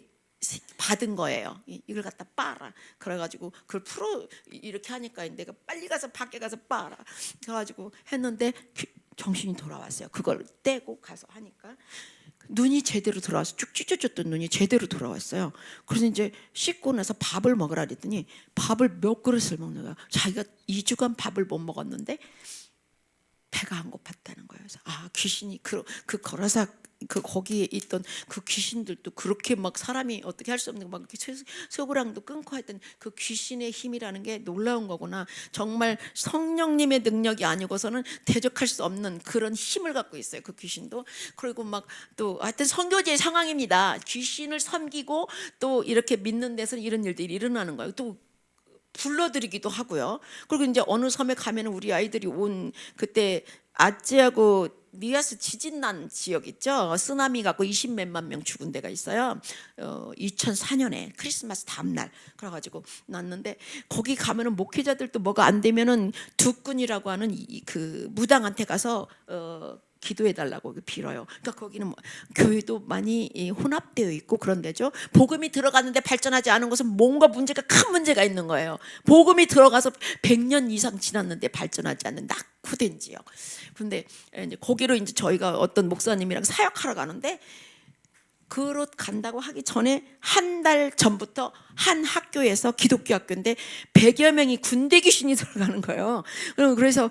받은 거예요. 이걸 갖다 빠라. 그래가지고 그걸 풀어 이렇게 하니까 내가 빨리 가서 밖에 가서 빠라. 그래가지고 했는데 정신이 돌아왔어요. 그걸 떼고 가서 하니까 눈이 제대로 돌아와서 쭉 찢어졌던 눈이 제대로 돌아왔어요. 그래서 이제 씻고 나서 밥을 먹으라 그랬더니 밥을 몇 그릇을 먹는 거예요. 자기가 2주간 밥을 못 먹었는데 배가 안 고팠다는 거예요. 그래서 귀신이 그 거라사 거기에 있던 그 귀신들도 그렇게 막 사람이 어떻게 할 수 없는 막 소고랑도 끊고 했던 그 귀신의 힘이라는 게 놀라운 거구나. 정말 성령님의 능력이 아니고서는 대적할 수 없는 그런 힘을 갖고 있어요. 그 귀신도. 그리고 막 또 하여튼 선교제의 상황입니다. 귀신을 섬기고 또 이렇게 믿는 데서는 이런 일들이 일어나는 거예요. 또 불러들이기도 하고요. 그리고 이제 어느 섬에 가면은 우리 아이들이 온 그때 아찌하고 니아스 지진 난 지역 있죠. 쓰나미 갖고 20몇만 명 죽은 데가 있어요. 2004년에 크리스마스 다음날 그래가지고 났는데 거기 가면은 목회자들도 뭐가 안 되면은 두꾼이라고 하는 그 무당한테 가서 기도해 달라고 빌어요. 그러니까 거기는 뭐 교회도 많이 혼합되어 있고 그런 데죠. 복음이 들어갔는데 발전하지 않은 것은 뭔가 문제가 큰 문제가 있는 거예요. 복음이 들어가서 100년 이상 지났는데 발전하지 않는 낙후된 지역. 그런데 이제 거기로 이제 저희가 어떤 목사님이랑 사역하러 가는데 그로 간다고 하기 전에 한 달 전부터 한 학교에서 기독교 학교인데 100여 명이 군대 귀신이 들어가는 거예요. 그래서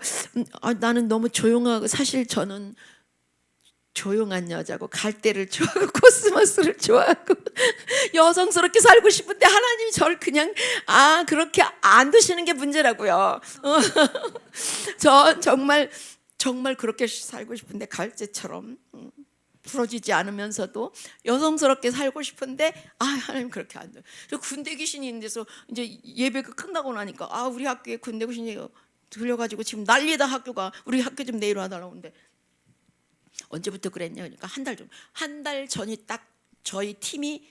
나는 너무 조용하고 사실 저는 조용한 여자고 갈대를 좋아하고 코스모스를 좋아하고 여성스럽게 살고 싶은데 하나님이 저를 그냥 그렇게 안 두시는 게 문제라고요. 저 정말 그렇게 살고 싶은데 갈대처럼 부러지지 않으면서도 여성스럽게 살고 싶은데 하나님 그렇게 안 돼. 군대 귀신이 있는 데서 이제 예배가 끝나고 나니까 우리 학교에 군대 귀신이 들려가지고 지금 난리다 학교가. 우리 학교 좀 내일 와달라고 하는데 언제부터 그랬냐 그러니까 한 달 전이 딱 저희 팀이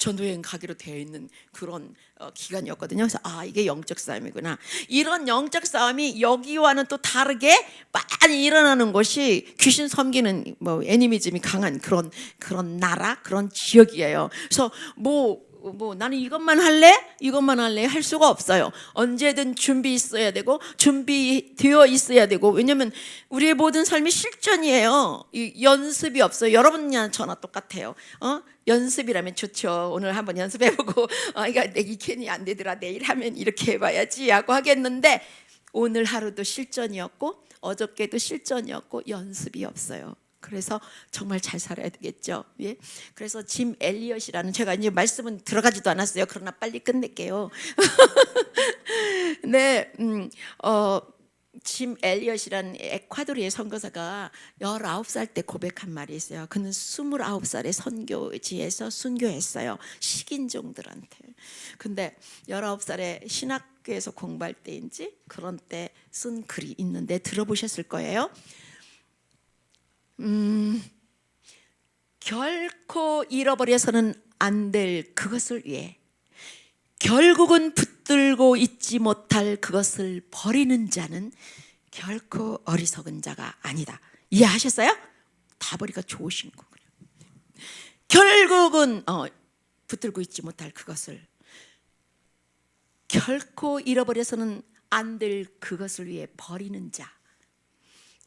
전도여행 가기로 되어 있는 그런 기간이었거든요. 그래서 이게 영적 싸움이구나. 이런 영적 싸움이 여기와는 또 다르게 많이 일어나는 곳이 귀신 섬기는 뭐 애니미즘이 강한 그런 나라, 그런 지역이에요. 그래서 나는 이것만 할래 할 수가 없어요. 언제든 준비 있어야 되고 준비되어 있어야 되고, 왜냐면 우리의 모든 삶이 실전이에요. 연습이 없어요. 여러분이나 저나 똑같아요. 연습이라면 좋죠. 오늘 한번 연습해보고 이거 이 캔이 안 되더라, 내일 하면 이렇게 해봐야지 하고 하겠는데, 오늘 하루도 실전이었고 어저께도 실전이었고 연습이 없어요. 그래서 정말 잘 살아야 되겠죠. 예? 그래서 짐 엘리엇이라는, 제가 이제 말씀은 들어가지도 않았어요. 그러나 빨리 끝낼게요. 네, 짐 엘리엇이라는 에콰도르의 선교사가 19살 때 고백한 말이 있어요. 그는 29살에 선교지에서 순교했어요. 식인종들한테. 근데 19살에 신학교에서 공부할 때인지 그런 때 쓴 글이 있는데 들어보셨을 거예요. 결코 잃어버려서는 안 될 그것을 위해 결국은 붙들고 있지 못할 그것을 버리는 자는 결코 어리석은 자가 아니다. 이해하셨어요? 다 버리가 좋으신 거군요. 결국은 붙들고 있지 못할 그것을, 결코 잃어버려서는 안 될 그것을 위해 버리는 자,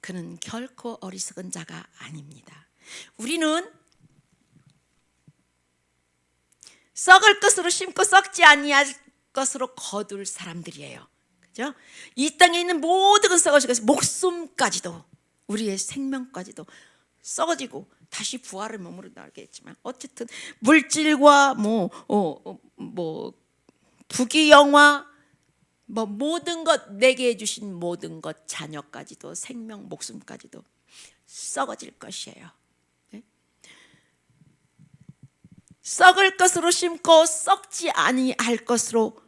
그는 결코 어리석은 자가 아닙니다. 우리는 썩을 것으로 심고 썩지 아니할 것으로 거둘 사람들이에요. 그죠? 이 땅에 있는 모든 건 썩어지고 목숨까지도, 우리의 생명까지도 썩어지고 다시 부활의 몸으로 나오겠지만, 어쨌든 물질과 부귀영화, 모든 것, 내게 해주신 모든 것, 자녀까지도, 생명, 목숨까지도 썩어질 것이에요. 네? 썩을 것으로 심고 썩지 아니할 것으로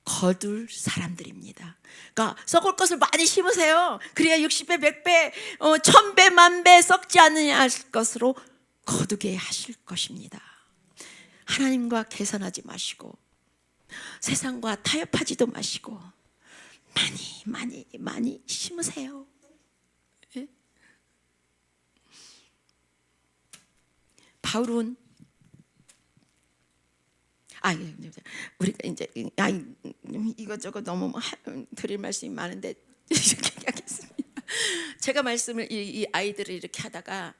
거둘 사람들입니다. 그러니까 썩을 것을 많이 심으세요. 그래야 60배, 100배, 1000배, 10,000배 썩지 아니할 것으로 거두게 하실 것입니다. 하나님과 계산하지 마시고 세상과 타협하지도 마시고 많이 심으세요. 예? 바울은 우리가 이제 이것저것 너무 드릴 말씀이 많은데 이렇게 하겠습니다. 제가 말씀을 이 아이들을 이렇게 하다가,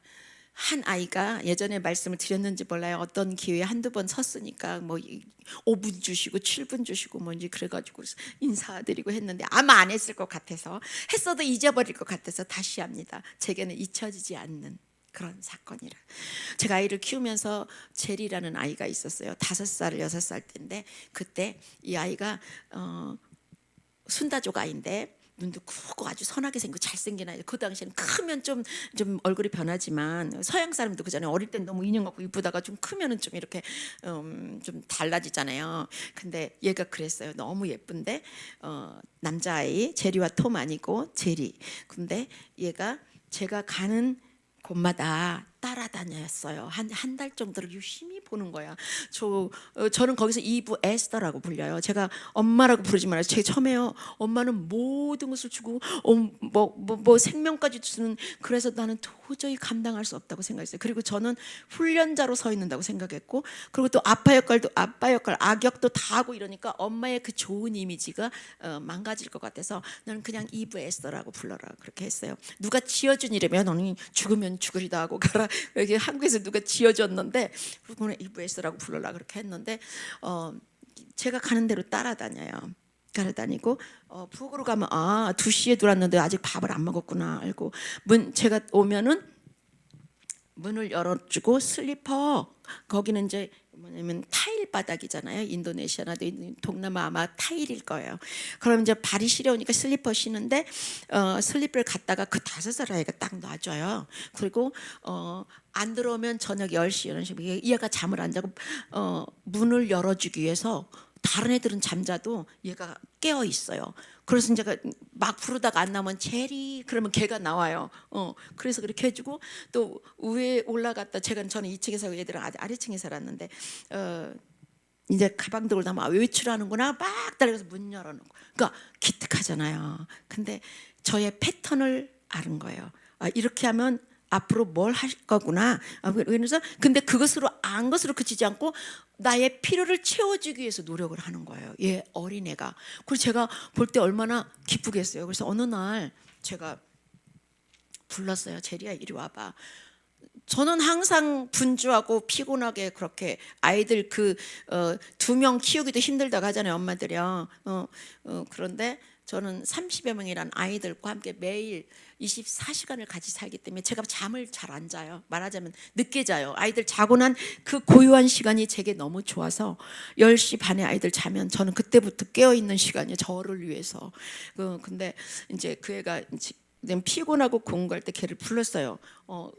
한 아이가 예전에 말씀을 드렸는지 몰라요. 어떤 기회에 한두 번 섰으니까 5분 주시고 7분 주시고 뭔지 그래가지고 인사드리고 했는데, 아마 안 했을 것 같아서, 했어도 잊어버릴 것 같아서 다시 합니다. 제게는 잊혀지지 않는 그런 사건이라. 제가 아이를 키우면서 제리라는 아이가 있었어요. 5살, 6살 때인데, 그때 이 아이가 순다족 아이인데 눈도 크고 아주 선하게 생기고 잘생긴 아이. 그 당시에는 크면 좀 얼굴이 변하지만, 서양 사람도 그잖아요. 어릴 땐 너무 인형 같고 이쁘다가 좀 크면은 좀 이렇게 좀 달라지잖아요. 근데 얘가 그랬어요. 너무 예쁜데 남자아이, 제리와 톰 아니고 제리. 근데 얘가 제가 가는 곳마다 따라다녔어요. 한 달 정도를 유심히 보는 거야. 저는 거기서 이브 에스더라고 불려요. 제가 엄마라고 부르지 말아요. 제가 처음에요, 엄마는 모든 것을 주고 생명까지 주는, 그래서 나는 도저히 감당할 수 없다고 생각했어요. 그리고 저는 훈련자로 서 있는다고 생각했고, 그리고 또 아빠 역할도 아빠 역할, 악역도 다 하고 이러니까 엄마의 그 좋은 이미지가 망가질 것 같아서 나는 그냥 이브 에스더라고 불러라 그렇게 했어요. 누가 지어준 이름이야. 너는 죽으면 죽으리다 하고 가라. 여기 한국에서 누가 지어줬는데, 그거는 이브 에스더라고 불러라 그렇게 했는데, 제가 가는 대로 따라다니고 부엌으로 가면 2시에 들어왔는데 아직 밥을 안 먹었구나 알고, 제가 오면은 문을 열어주고 슬리퍼, 거기는 이제 뭐냐면 타일 바닥이잖아요. 인도네시아나 동남아 아마 타일일 거예요. 그럼 이제 발이 시려우니까 슬리퍼 신는데 슬리퍼를 갖다가 그 5살 아이가 딱 놔줘요. 그리고 안 들어오면 저녁 10시 이런 식으로 얘가 잠을 안 자고 문을 열어주기 위해서 다른 애들은 잠자도 얘가 깨어 있어요. 그래서 이제 막 부르다가 안 나오면 제리 그러면 걔가 나와요. 그래서 그렇게 해주고 또 위에 올라갔다 저는 2층에서 얘들은 아래층에 살았는데 이제 가방 들고 나면 외출하는구나 막 달려가서 문 열어놓고 그러니까 기특하잖아요. 근데 저의 패턴을 아는 거예요. 이렇게 하면 앞으로 뭘 할 거구나. 그래서 근데 그것으로 안 것으로 그치지 않고 나의 필요를 채워주기 위해서 노력을 하는 거예요. 얘 어린애가. 그래서 제가 볼 때 얼마나 기쁘겠어요. 그래서 어느 날 제가 불렀어요. 제리야 이리 와봐. 저는 항상 분주하고 피곤하게 그렇게 아이들 2명 키우기도 힘들다고 하잖아요. 엄마들이요. 그런데 저는 30여 명이란 아이들과 함께 매일 24시간을 같이 살기 때문에 제가 잠을 잘 안 자요. 말하자면 늦게 자요. 아이들 자고 난 그 고요한 시간이 제게 너무 좋아서 10시 반에 아이들 자면 저는 그때부터 깨어있는 시간이에요. 저를 위해서. 근데 이제 그 애가 피곤하고 공부할 때 걔를 불렀어요.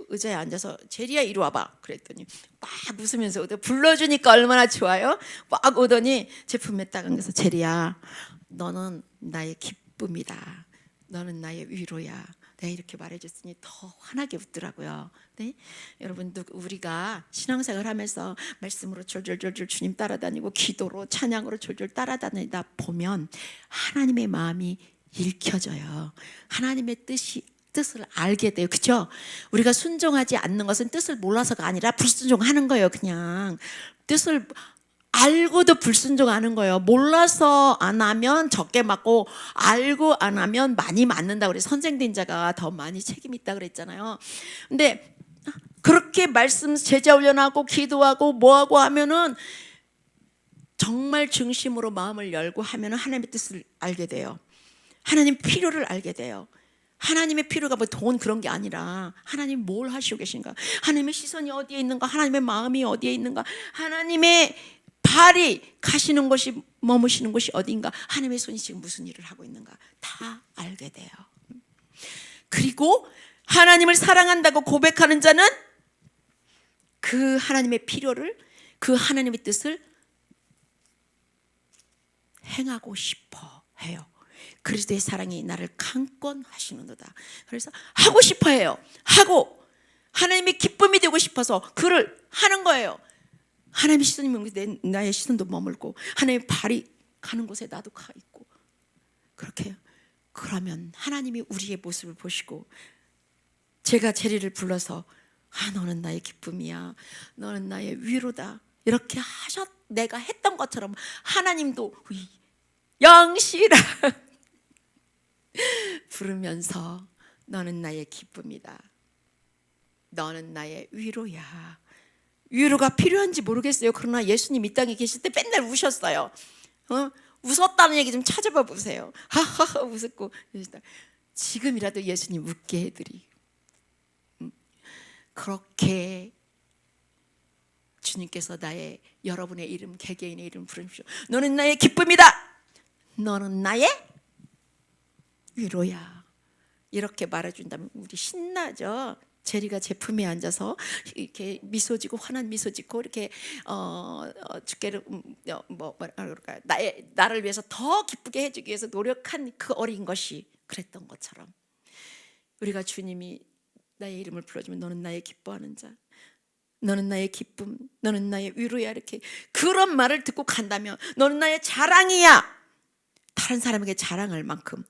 의자에 앉아서 제리야 이리 와봐. 그랬더니 막 웃으면서 오더 불러주니까 얼마나 좋아요. 막 오더니 제품에 딱 앉아서 제리야 너는 나의 기쁨이다. 너는 나의 위로야. 내가 이렇게 말해줬으니 더 환하게 웃더라고요. 네? 여러분 우리가 신앙생활 하면서 말씀으로 졸졸졸졸 주님 따라다니고 기도로 찬양으로 졸졸 따라다니다 보면 하나님의 마음이 읽혀져요. 하나님의 뜻을 알게 돼요. 그렇죠? 우리가 순종하지 않는 것은 뜻을 몰라서가 아니라 불순종하는 거예요. 그냥 뜻을 알고도 불순종하는 거예요. 몰라서 안 하면 적게 맞고 알고 안 하면 많이 맞는다. 그래서 선생된 자가 더 많이 책임 있다 그랬잖아요. 근데 그렇게 말씀 제자 훈련하고 기도하고 뭐하고 하면은 정말 중심으로 마음을 열고 하면은 하나님의 뜻을 알게 돼요. 하나님 필요를 알게 돼요. 하나님의 필요가 뭐 돈 그런 게 아니라 하나님 뭘 하시고 계신가, 하나님의 시선이 어디에 있는가, 하나님의 마음이 어디에 있는가, 하나님의 발이 가시는 곳이 머무시는 곳이 어딘가, 하나님의 손이 지금 무슨 일을 하고 있는가 다 알게 돼요. 그리고 하나님을 사랑한다고 고백하는 자는 그 하나님의 필요를, 그 하나님의 뜻을 행하고 싶어 해요. 그리스도의 사랑이 나를 강권하시는도다. 그래서 하고 싶어 해요. 하고 하나님의 기쁨이 되고 싶어서 그를 하는 거예요. 하나님의 시선이면 나의 시선도 머물고 하나님의 발이 가는 곳에 나도 가 있고 그렇게 해요. 그러면 하나님이 우리의 모습을 보시고 제가 제리를 불러서 너는 나의 기쁨이야, 너는 나의 위로다 이렇게 내가 했던 것처럼 하나님도 영실아 부르면서 너는 나의 기쁨이다, 너는 나의 위로야. 위로가 필요한지 모르겠어요. 그러나 예수님 이 땅에 계실 때 맨날 우셨어요. 웃었다는 얘기 좀 찾아봐 보세요. 하하하 웃었고. 지금이라도 예수님 웃게 해드리. 그렇게 주님께서 여러분의 이름, 개개인의 이름 부르십시오. 너는 나의 기쁨이다, 너는 나의 위로야. 이렇게 말해준다면 우리 신나죠. 제리가 제품에 앉아서 이렇게 미소 지고 환한 미소 짓고 이렇게 주께를 그럴까, 나를 위해서 더 기쁘게 해주기 위해서 노력한 그 어린 것이 그랬던 것처럼 우리가 주님이 나의 이름을 불러주면 너는 나의 기뻐하는 자, 너는 나의 기쁨, 너는 나의 위로야 이렇게 그런 말을 듣고 간다면 너는 나의 자랑이야. 다른 사람에게 자랑할 만큼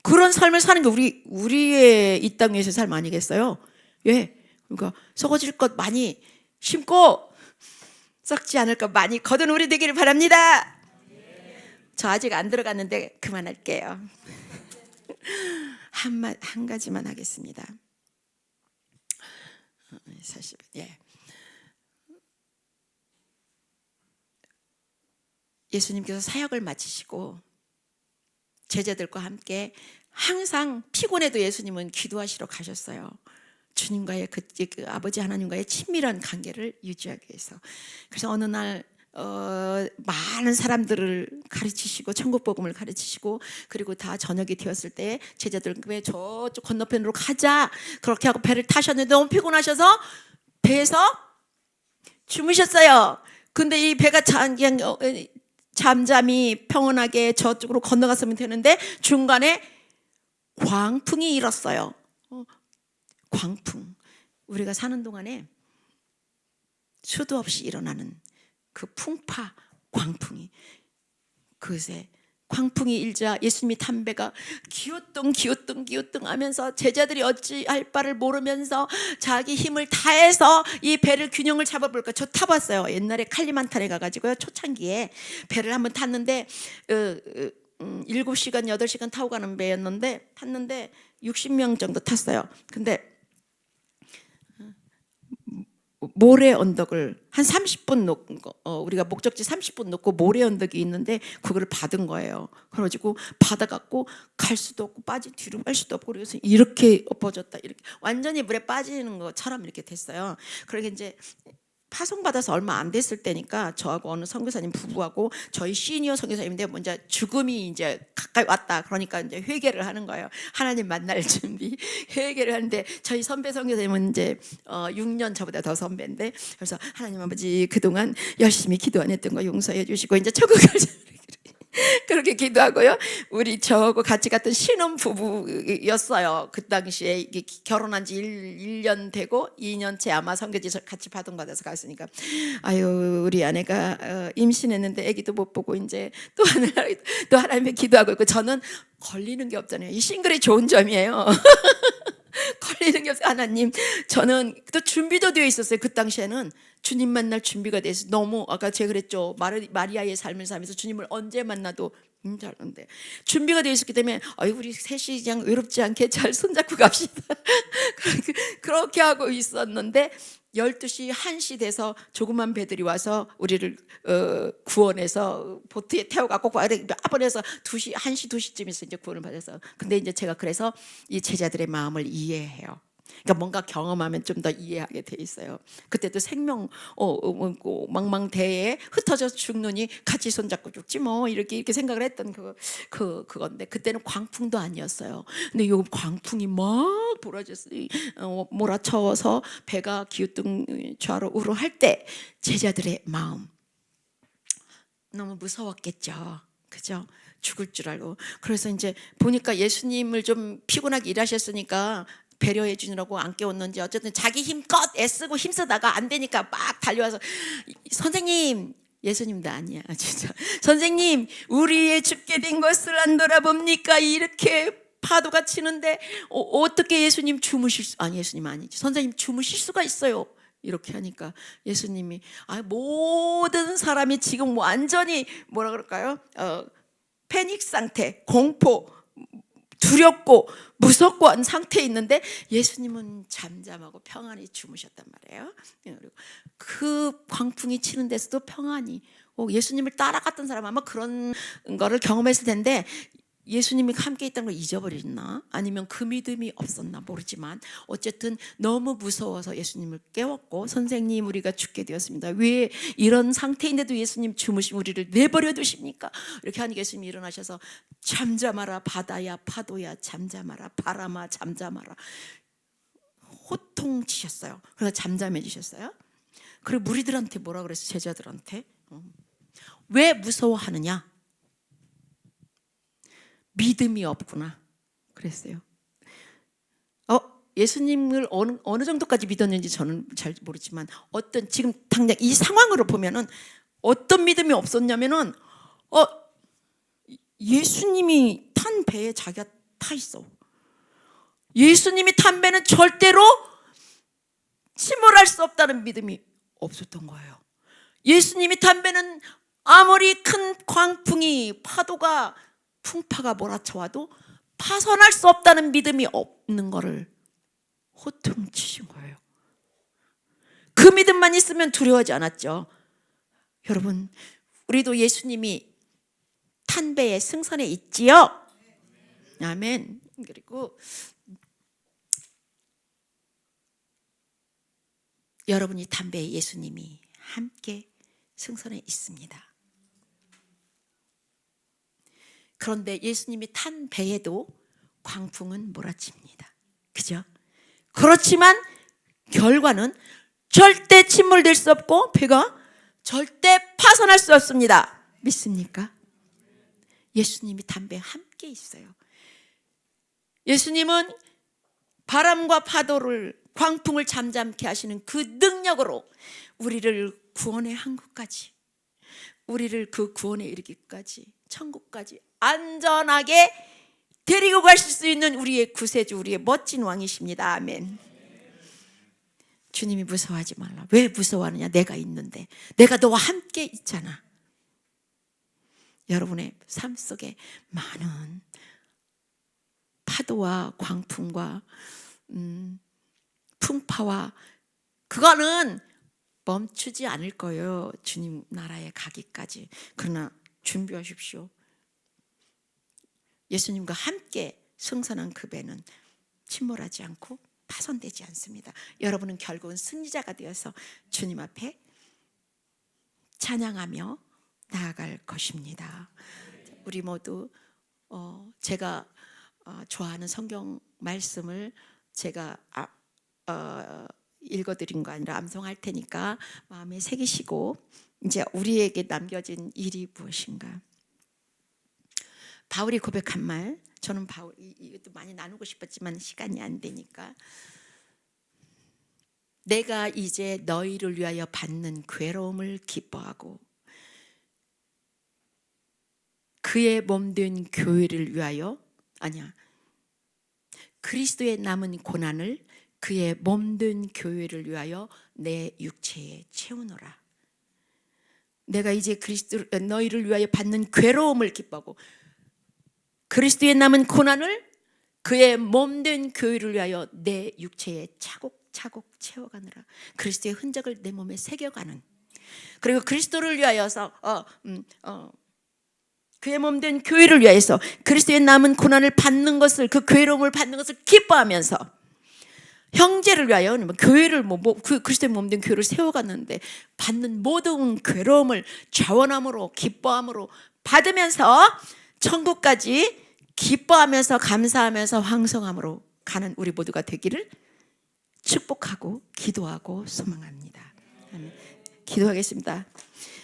그런 삶을 사는 게 우리의 이 땅 위에서 삶 아니겠어요? 예, 그러니까 썩어질 것 많이 심고 썩지 않을 것 많이 거둔 우리 되기를 바랍니다. 저 아직 안 들어갔는데 그만할게요. 한 가지만 하겠습니다. 40. 예. 예수님께서 사역을 마치시고 제자들과 함께 항상 피곤해도 예수님은 기도하시러 가셨어요. 주님과의 그 아버지 하나님과의 친밀한 관계를 유지하기 위해서. 그래서 어느 날 많은 사람들을 가르치시고 천국 복음을 가르치시고 그리고 다 저녁이 되었을 때 제자들 왜 저쪽 건너편으로 가자 그렇게 하고 배를 타셨는데 너무 피곤하셔서 배에서 주무셨어요. 근데 이 배가 잠잠히 평온하게 저쪽으로 건너갔으면 되는데 중간에 광풍이 일었어요. 광풍. 우리가 사는 동안에 수도 없이 일어나는 그 풍파 광풍이, 그새 광풍이 일자 예수님이 탄 배가 기우뚱 하면서 제자들이 어찌할 바를 모르면서 자기 힘을 다해서 이 배를 균형을 잡아볼까. 저 타봤어요. 옛날에 칼리만탄에 가가지고요, 초창기에 배를 한번 탔는데 7시간 8시간 타고 가는 배였는데 탔는데 60명 정도 탔어요. 근데 모래 언덕을 한 30분 놓고, 우리가 목적지 30분 놓고 모래 언덕이 있는데 그거를 받은 거예요. 그래가지고 받아갖고 갈 수도 없고 뒤로 갈 수도 없고, 그래서 이렇게 엎어졌다, 이렇게 완전히 물에 빠지는 것처럼 이렇게 됐어요. 그러게 이제 파송받아서 얼마 안 됐을 때니까 저하고 어느 선교사님 부부하고 저희 시니어 선교사님인데 먼저 죽음이 이제 가까이 왔다. 그러니까 이제 회개를 하는 거예요. 하나님 만날 준비. 회개를 하는데 저희 선배 선교사님은 이제 6년 저보다 더 선배인데, 그래서 하나님 아버지 그동안 열심히 기도 안 했던 거 용서해 주시고 이제 천국 갈 그렇게 기도하고요. 우리 저하고 같이 갔던 신혼 부부였어요. 그 당시에 이게 결혼한 지 1년 되고 2년째 아마 선교지 같이 파송받아서 갔으니까, 아유 우리 아내가 임신했는데 아기도 못 보고 이제 또 하나님께 기도하고 있고, 저는 걸리는 게 없잖아요. 이 싱글이 좋은 점이에요. 걸리는 게 없어요. 하나님, 저는 또 준비도 되어 있었어요. 그 당시에는 주님 만날 준비가 돼서, 너무 아까 제가 그랬죠, 마리아의 삶을 살면서 주님을 언제 만나도 잘하는데 준비가 되어 있었기 때문에 우리 셋이 그냥 외롭지 않게 잘 손잡고 갑시다. 그렇게 하고 있었는데 12시 1시 돼서 조그만 배들이 와서 우리를 구원해서 보트에 태워갖고 몇 번에서 1시 2시쯤 있어 이제 구원을 받아서. 근데 이제 제가 그래서 이 제자들의 마음을 이해해요. 그러니까 뭔가 경험하면 좀 더 이해하게 돼 있어요. 그때도 생명 망망대해에 흩어져서 죽느니 같이 손잡고 죽지 뭐, 이렇게 생각을 했던 그건데, 그때는 광풍도 아니었어요. 근데 이 광풍이 막 몰아쳐서 배가 기우뚱 좌로 우로 할 때 제자들의 마음 너무 무서웠겠죠. 그죠? 죽을 줄 알고. 그래서 이제 보니까 예수님을 좀 피곤하게 일하셨으니까 배려해 주느라고 안 깨웠는지 어쨌든 자기 힘껏 애쓰고 힘쓰다가 안 되니까 막 달려와서, 선생님, 예수님도 아니야 진짜, 선생님 우리의 죽게 된 것을 안 돌아봅니까? 이렇게 파도가 치는데 어떻게 예수님 예수님 아니지, 선생님 주무실 수가 있어요. 이렇게 하니까 예수님이 모든 사람이 지금 완전히 뭐라 그럴까요? 패닉 상태, 공포, 두렵고 무섭고 한 상태에 있는데 예수님은 잠잠하고 평안히 주무셨단 말이에요. 그리고 그 광풍이 치는 데서도 평안히, 예수님을 따라갔던 사람 아마 그런 거를 경험했을 텐데, 예수님이 함께 있다는 걸 잊어버렸나? 아니면 그 믿음이 없었나 모르지만 어쨌든 너무 무서워서 예수님을 깨웠고, 선생님 우리가 죽게 되었습니다. 왜 이런 상태인데도 예수님 주무시면 우리를 내버려 두십니까? 이렇게 하니까 예수님이 일어나셔서 잠잠하라 바다야 파도야 잠잠하라 바람아 잠잠하라, 호통치셨어요. 그래서 잠잠해지셨어요. 그리고 무리들한테 뭐라 그랬어요? 제자들한테 왜 무서워하느냐? 믿음이 없구나 그랬어요. 예수님을 어느 정도까지 믿었는지 저는 잘 모르지만 지금 당장 이 상황으로 보면은 어떤 믿음이 없었냐면은 예수님이 탄 배에 자기가 타 있어. 예수님이 탄 배는 절대로 침몰할 수 없다는 믿음이 없었던 거예요. 예수님이 탄 배는 아무리 큰 광풍이 파도가 풍파가 몰아쳐와도 파손할 수 없다는 믿음이 없는 거를 호통치신 거예요. 그 믿음만 있으면 두려워하지 않았죠. 여러분, 우리도 예수님이 탄 배의 승선에 있지요. 아멘. 그리고 여러분이 탄 배에 예수님이 함께 승선에 있습니다. 그런데 예수님이 탄 배에도 광풍은 몰아칩니다. 그죠? 그렇지만 결과는 절대 침몰될 수 없고 배가 절대 파손할 수 없습니다. 믿습니까? 예수님이 담배에 함께 있어요. 예수님은 바람과 파도를, 광풍을 잠잠케 하시는 그 능력으로 우리를 구원의 한국까지, 우리를 그 구원에 이르기까지, 천국까지 안전하게 데리고 가실 수 있는 우리의 구세주, 우리의 멋진 왕이십니다. 아멘. 주님이 무서워하지 말라. 왜 무서워하느냐? 내가 있는데. 내가 너와 함께 있잖아. 여러분의 삶 속에 많은 파도와 광풍과 풍파와, 그거는 멈추지 않을 거예요. 주님 나라에 가기까지. 그러나 준비하십시오. 예수님과 함께 승선한 그 배는 침몰하지 않고 파손되지 않습니다. 여러분은 결국은 승리자가 되어서 주님 앞에 찬양하며 나아갈 것입니다. 우리 모두 제가 좋아하는 성경 말씀을 제가 읽어드린 거 아니라 암송할 테니까 마음에 새기시고, 이제 우리에게 남겨진 일이 무엇인가. 바울이 고백한 말, 저는 이것도 많이 나누고 싶었지만 시간이 안 되니까. 내가 이제 너희를 위하여 받는 괴로움을 기뻐하고 그의 몸된 교회를 위하여, 아니야, 그리스도의 남은 고난을 그의 몸된 교회를 위하여 내 육체에 채우노라. 내가 이제 너희를 위하여 받는 괴로움을 기뻐하고 그리스도의 남은 고난을 그의 몸된 교회를 위하여 내 육체에 차곡차곡 채워가느라. 그리스도의 흔적을 내 몸에 새겨가는, 그리고 그리스도를 위하여서 그의 몸된 교회를 위하여서 그리스도의 남은 고난을 받는 것을, 그 괴로움을 받는 것을 기뻐하면서, 형제를 위하여 교회를 그리스도의 몸된 교회를 세워갔는데 받는 모든 괴로움을 자원함으로 기뻐함으로 받으면서 천국까지 기뻐하면서 감사하면서 황성함으로 가는 우리 모두가 되기를 축복하고 기도하고 소망합니다. 아멘. 기도하겠습니다.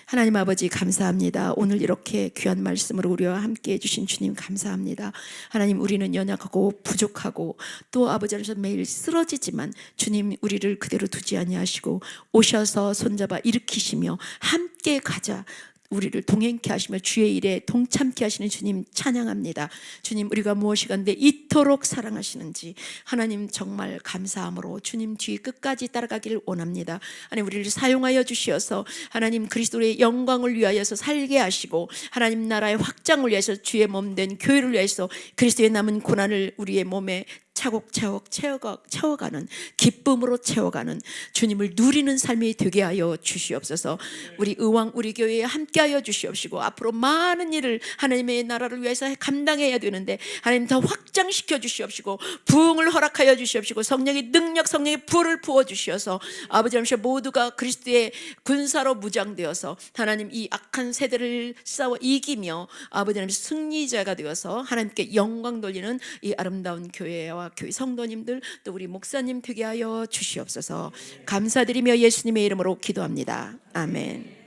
하나님 아버지 감사합니다. 오늘 이렇게 귀한 말씀으로 우리와 함께 해주신 주님 감사합니다. 하나님, 우리는 연약하고 부족하고 또 아버지 안에서 매일 쓰러지지만 주님 우리를 그대로 두지 아니하시고 오셔서 손잡아 일으키시며 함께 가자, 우리를 동행케 하시며 주의 일에 동참케 하시는 주님 찬양합니다. 주님, 우리가 무엇이 간데 이토록 사랑하시는지 하나님 정말 감사함으로 주님 뒤 끝까지 따라가기를 원합니다. 하나님, 우리를 사용하여 주시어서 하나님 그리스도의 영광을 위하여서 살게 하시고 하나님 나라의 확장을 위해서 주의 몸된 교회를 위해서 그리스도의 남은 고난을 우리의 몸에 차곡차곡 채워가는, 기쁨으로 채워가는 주님을 누리는 삶이 되게 하여 주시옵소서. 우리 의왕 우리 교회에 함께하여 주시옵시고 앞으로 많은 일을 하나님의 나라를 위해서 감당해야 되는데 하나님 더 확장시켜 주시옵시고 부흥을 허락하여 주시옵시고 성령의 능력, 성령의 불을 부어 주시어서 아버지 하나님 모두가 그리스도의 군사로 무장되어서 하나님 이 악한 세대를 싸워 이기며 아버지 하나님 승리자가 되어서 하나님께 영광 돌리는 이 아름다운 교회와 교회 성도님들 또 우리 목사님 되게 하여 주시옵소서. 감사드리며 예수님의 이름으로 기도합니다. 아멘.